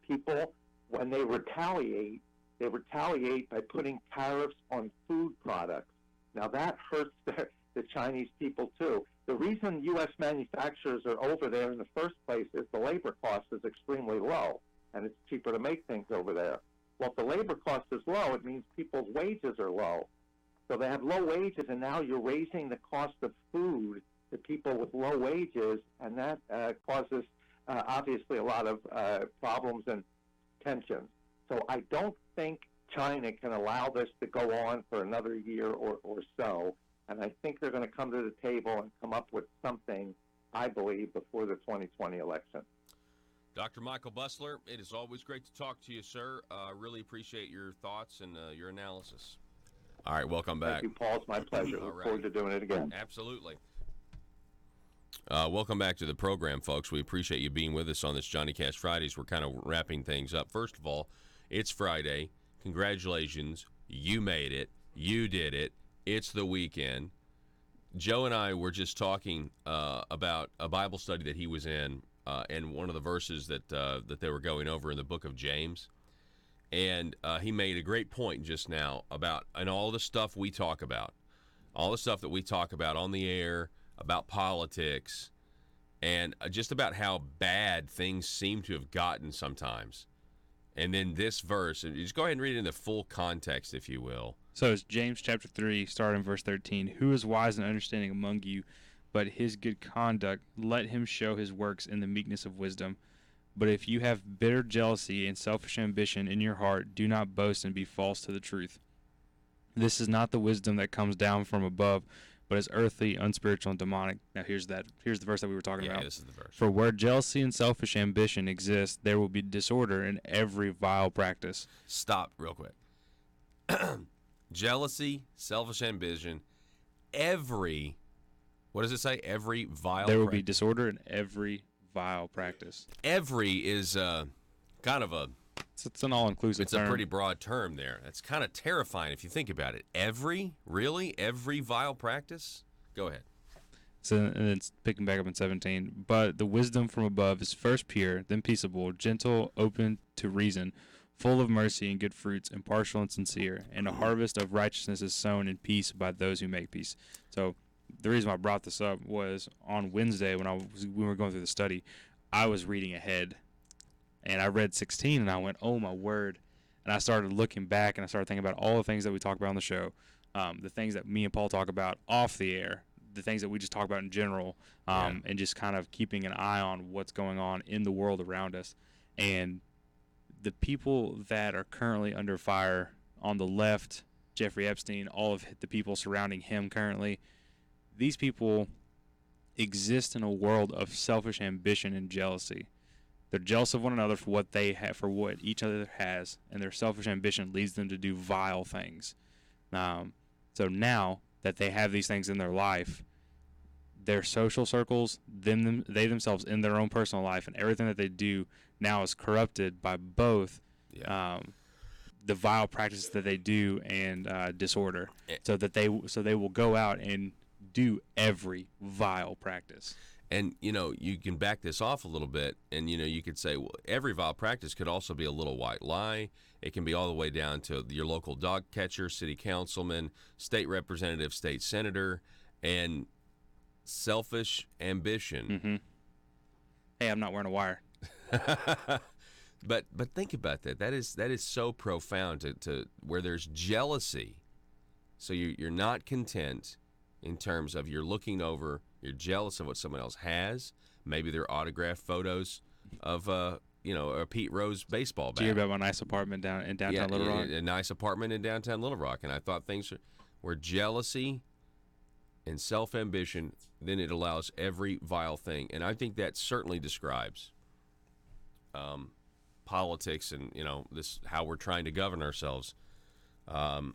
people. When they retaliate by putting tariffs on food products. Now that hurts the Chinese people too. The reason U.S. manufacturers are over there in the first place is the labor cost is extremely low, and it's cheaper to make things over there. Well, if the labor cost is low, it means people's wages are low. So they have low wages, and now you're raising the cost of food to people with low wages, and that causes obviously a lot of problems and tensions. So I don't think China can allow this to go on for another year or so, and I think they're going to come to the table and come up with something, I believe, before the 2020 election. Dr. Michael Busler, it is always great to talk to you, sir. Really appreciate your thoughts and your analysis. All right, welcome back. Thank you, Paul. It's my pleasure. Look forward to doing it again. Absolutely. Welcome back to the program, folks. We appreciate you being with us on this Johnny Cash Fridays. We're kind of wrapping things up. First of all, it's Friday. Congratulations. You made it. You did it. It's the weekend. Joe and I were just talking about a Bible study that he was in, and one of the verses that they were going over in the book of James. And he made a great point just now about, and all the stuff we talk about, all the stuff that we talk about on the air, about politics, and just about how bad things seem to have gotten sometimes. And then this verse, and just go ahead and read it in the full context, if you will. So it's James chapter 3, starting verse 13. Who is wise and understanding among you, but his good conduct, let him show his works in the meekness of wisdom. But if you have bitter jealousy and selfish ambition in your heart, do not boast and be false to the truth. This is not the wisdom that comes down from above, but is earthly, unspiritual, and demonic. Now here's the verse that we were talking about. This is the verse. For where jealousy and selfish ambition exist, there will be disorder in every vile practice. Stop real quick. Jealousy, selfish ambition, what does it say? Every vile There will be disorder in every vile practice. Every is kind of a... It's an all-inclusive term. It's a pretty broad term there. It's kind of terrifying if you think about it. Every? Really? Every vile practice? Go ahead. So, and it's picking back up in 17. But the wisdom from above is first pure, then peaceable, gentle, open to reason, full of mercy and good fruits, impartial and sincere. And a harvest of righteousness is sown in peace by those who make peace. So the reason why I brought this up was on Wednesday when we were going through the study, I was reading ahead. And I read 16, and I went, oh, my word. And I started looking back, and I started thinking about all the things that we talk about on the show, the things that me and Paul talk about off the air, the things that we just talk about in general, and just kind of keeping an eye on what's going on in the world around us. And the people that are currently under fire on the left, Jeffrey Epstein, all of the people surrounding him currently, these people exist in a world of selfish ambition and jealousy. They're jealous of one another for what they have, for what each other has, and their selfish ambition leads them to do vile things. So now that they have these things in their life, their social circles, they themselves in their own personal life, and everything that they do now is corrupted by both the vile practices that they do and disorder. So they will go out and do every vile practice. And, you can back this off a little bit, and, you could say, well, every vile practice could also be a little white lie. It can be all the way down to your local dog catcher, city councilman, state representative, state senator, and selfish ambition. Mm-hmm. Hey, I'm not wearing a wire. But think about that. That is so profound to where there's jealousy. So you're not content in terms of you're looking over, you're jealous of what someone else has. Maybe they're autographed photos of a Pete Rose baseball bat. Did you hear about my nice apartment in downtown Little Rock? A nice apartment in downtown Little Rock. And I thought things were jealousy and self-ambition, then it allows every vile thing. And I think that certainly describes politics and, this how we're trying to govern ourselves, on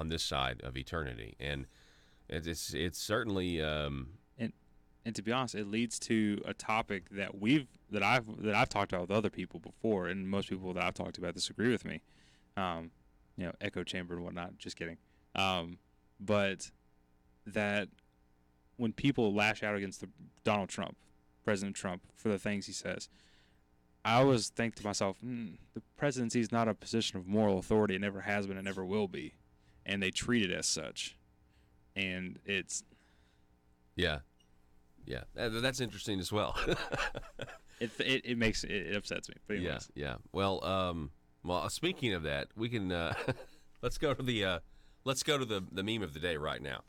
this side of eternity. And it's certainly and to be honest, it leads to a topic that I've talked about with other people before, and most people that I've talked about disagree with me. Echo chamber and whatnot. Just kidding. But that when people lash out against Donald Trump, President Trump, for the things he says, I always think to myself, the presidency is not a position of moral authority. It never has been. It never will be. And they treat it as such. And it's... Yeah. That's interesting as well. It upsets me. But anyways. Yeah. Well, speaking of that, we can let's go to the meme of the day right now.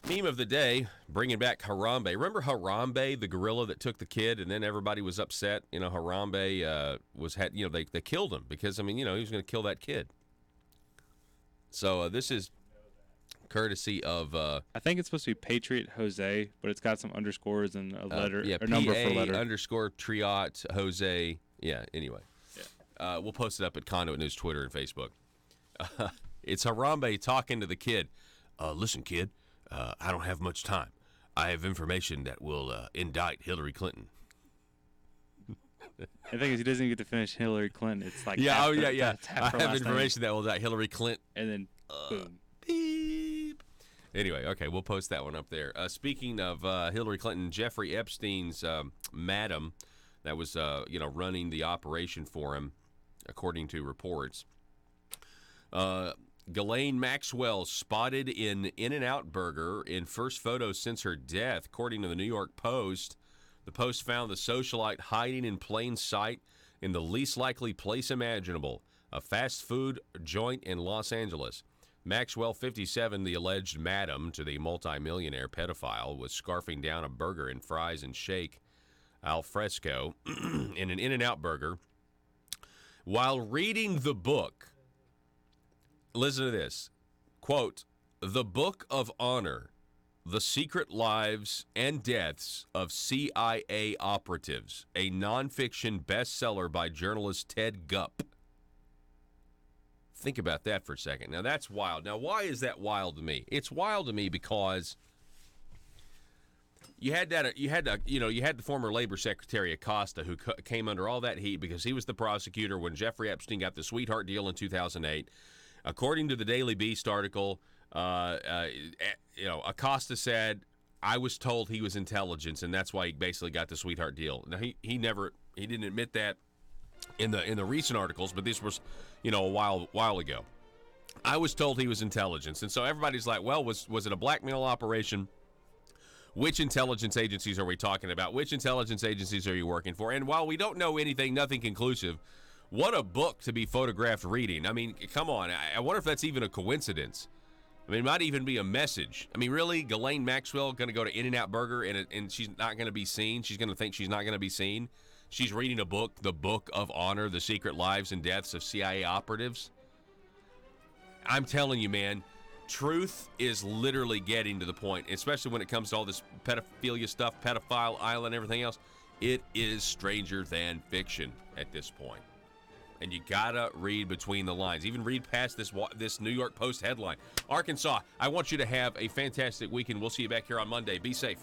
Meme of the day, bringing back Harambe. Remember Harambe, the gorilla that took the kid, and then everybody was upset. Harambe they killed him because he was going to kill that kid. So this is courtesy of I think it's supposed to be Patriot Jose, but it's got some underscores and a letter or number for letter. _ Triot Jose. Yeah. Anyway, we'll post it up at Conduit News Twitter and Facebook. It's Harambe talking to the kid. Listen, kid. I don't have much time. I have information that will indict Hillary Clinton. The thing is, he doesn't even get to finish Hillary Clinton. It's like yeah. I have information that will indict Hillary Clinton. And then boom. Beep. Anyway, okay, we'll post that one up there. Speaking of Hillary Clinton, Jeffrey Epstein's madam that was running the operation for him, according to reports. Ghislaine Maxwell spotted in In-N-Out Burger in first photo since her death, according to the New York Post. The Post found the socialite hiding in plain sight in the least likely place imaginable, a fast food joint in Los Angeles. Maxwell, 57, the alleged madam to the multimillionaire pedophile, was scarfing down a burger and fries and shake al fresco in an In-N-Out Burger while reading the book. Listen to this. Quote, "The Book of Honor, The Secret Lives and Deaths of CIA Operatives, a nonfiction bestseller by journalist Ted Gupp." Think about that for a second. Now, that's wild. Now, why is that wild to me? It's wild to me because you had the former Labor Secretary Acosta, who came under all that heat because he was the prosecutor when Jeffrey Epstein got the sweetheart deal in 2008. According to the Daily Beast article, Acosta said, "I was told he was intelligence, and that's why he basically got the sweetheart deal." Now he didn't admit that in the recent articles, but this was a while ago. I was told he was intelligence, and so everybody's like, "Well, was it a blackmail operation? Which intelligence agencies are we talking about? Which intelligence agencies are you working for?" And while we don't know nothing conclusive. What a book to be photographed reading. I mean, come on. I wonder if that's even a coincidence. I mean, it might even be a message. I mean, really? Ghislaine Maxwell going to go to In-N-Out Burger and she's not going to be seen? She's going to think she's not going to be seen? She's reading a book, The Book of Honor, The Secret Lives and Deaths of CIA Operatives? I'm telling you, man, truth is literally getting to the point, especially when it comes to all this pedophilia stuff, pedophile island, everything else. It is stranger than fiction at this point. And you gotta read between the lines. Even read past this New York Post headline. Arkansas, I want you to have a fantastic weekend. We'll see you back here on Monday. Be safe.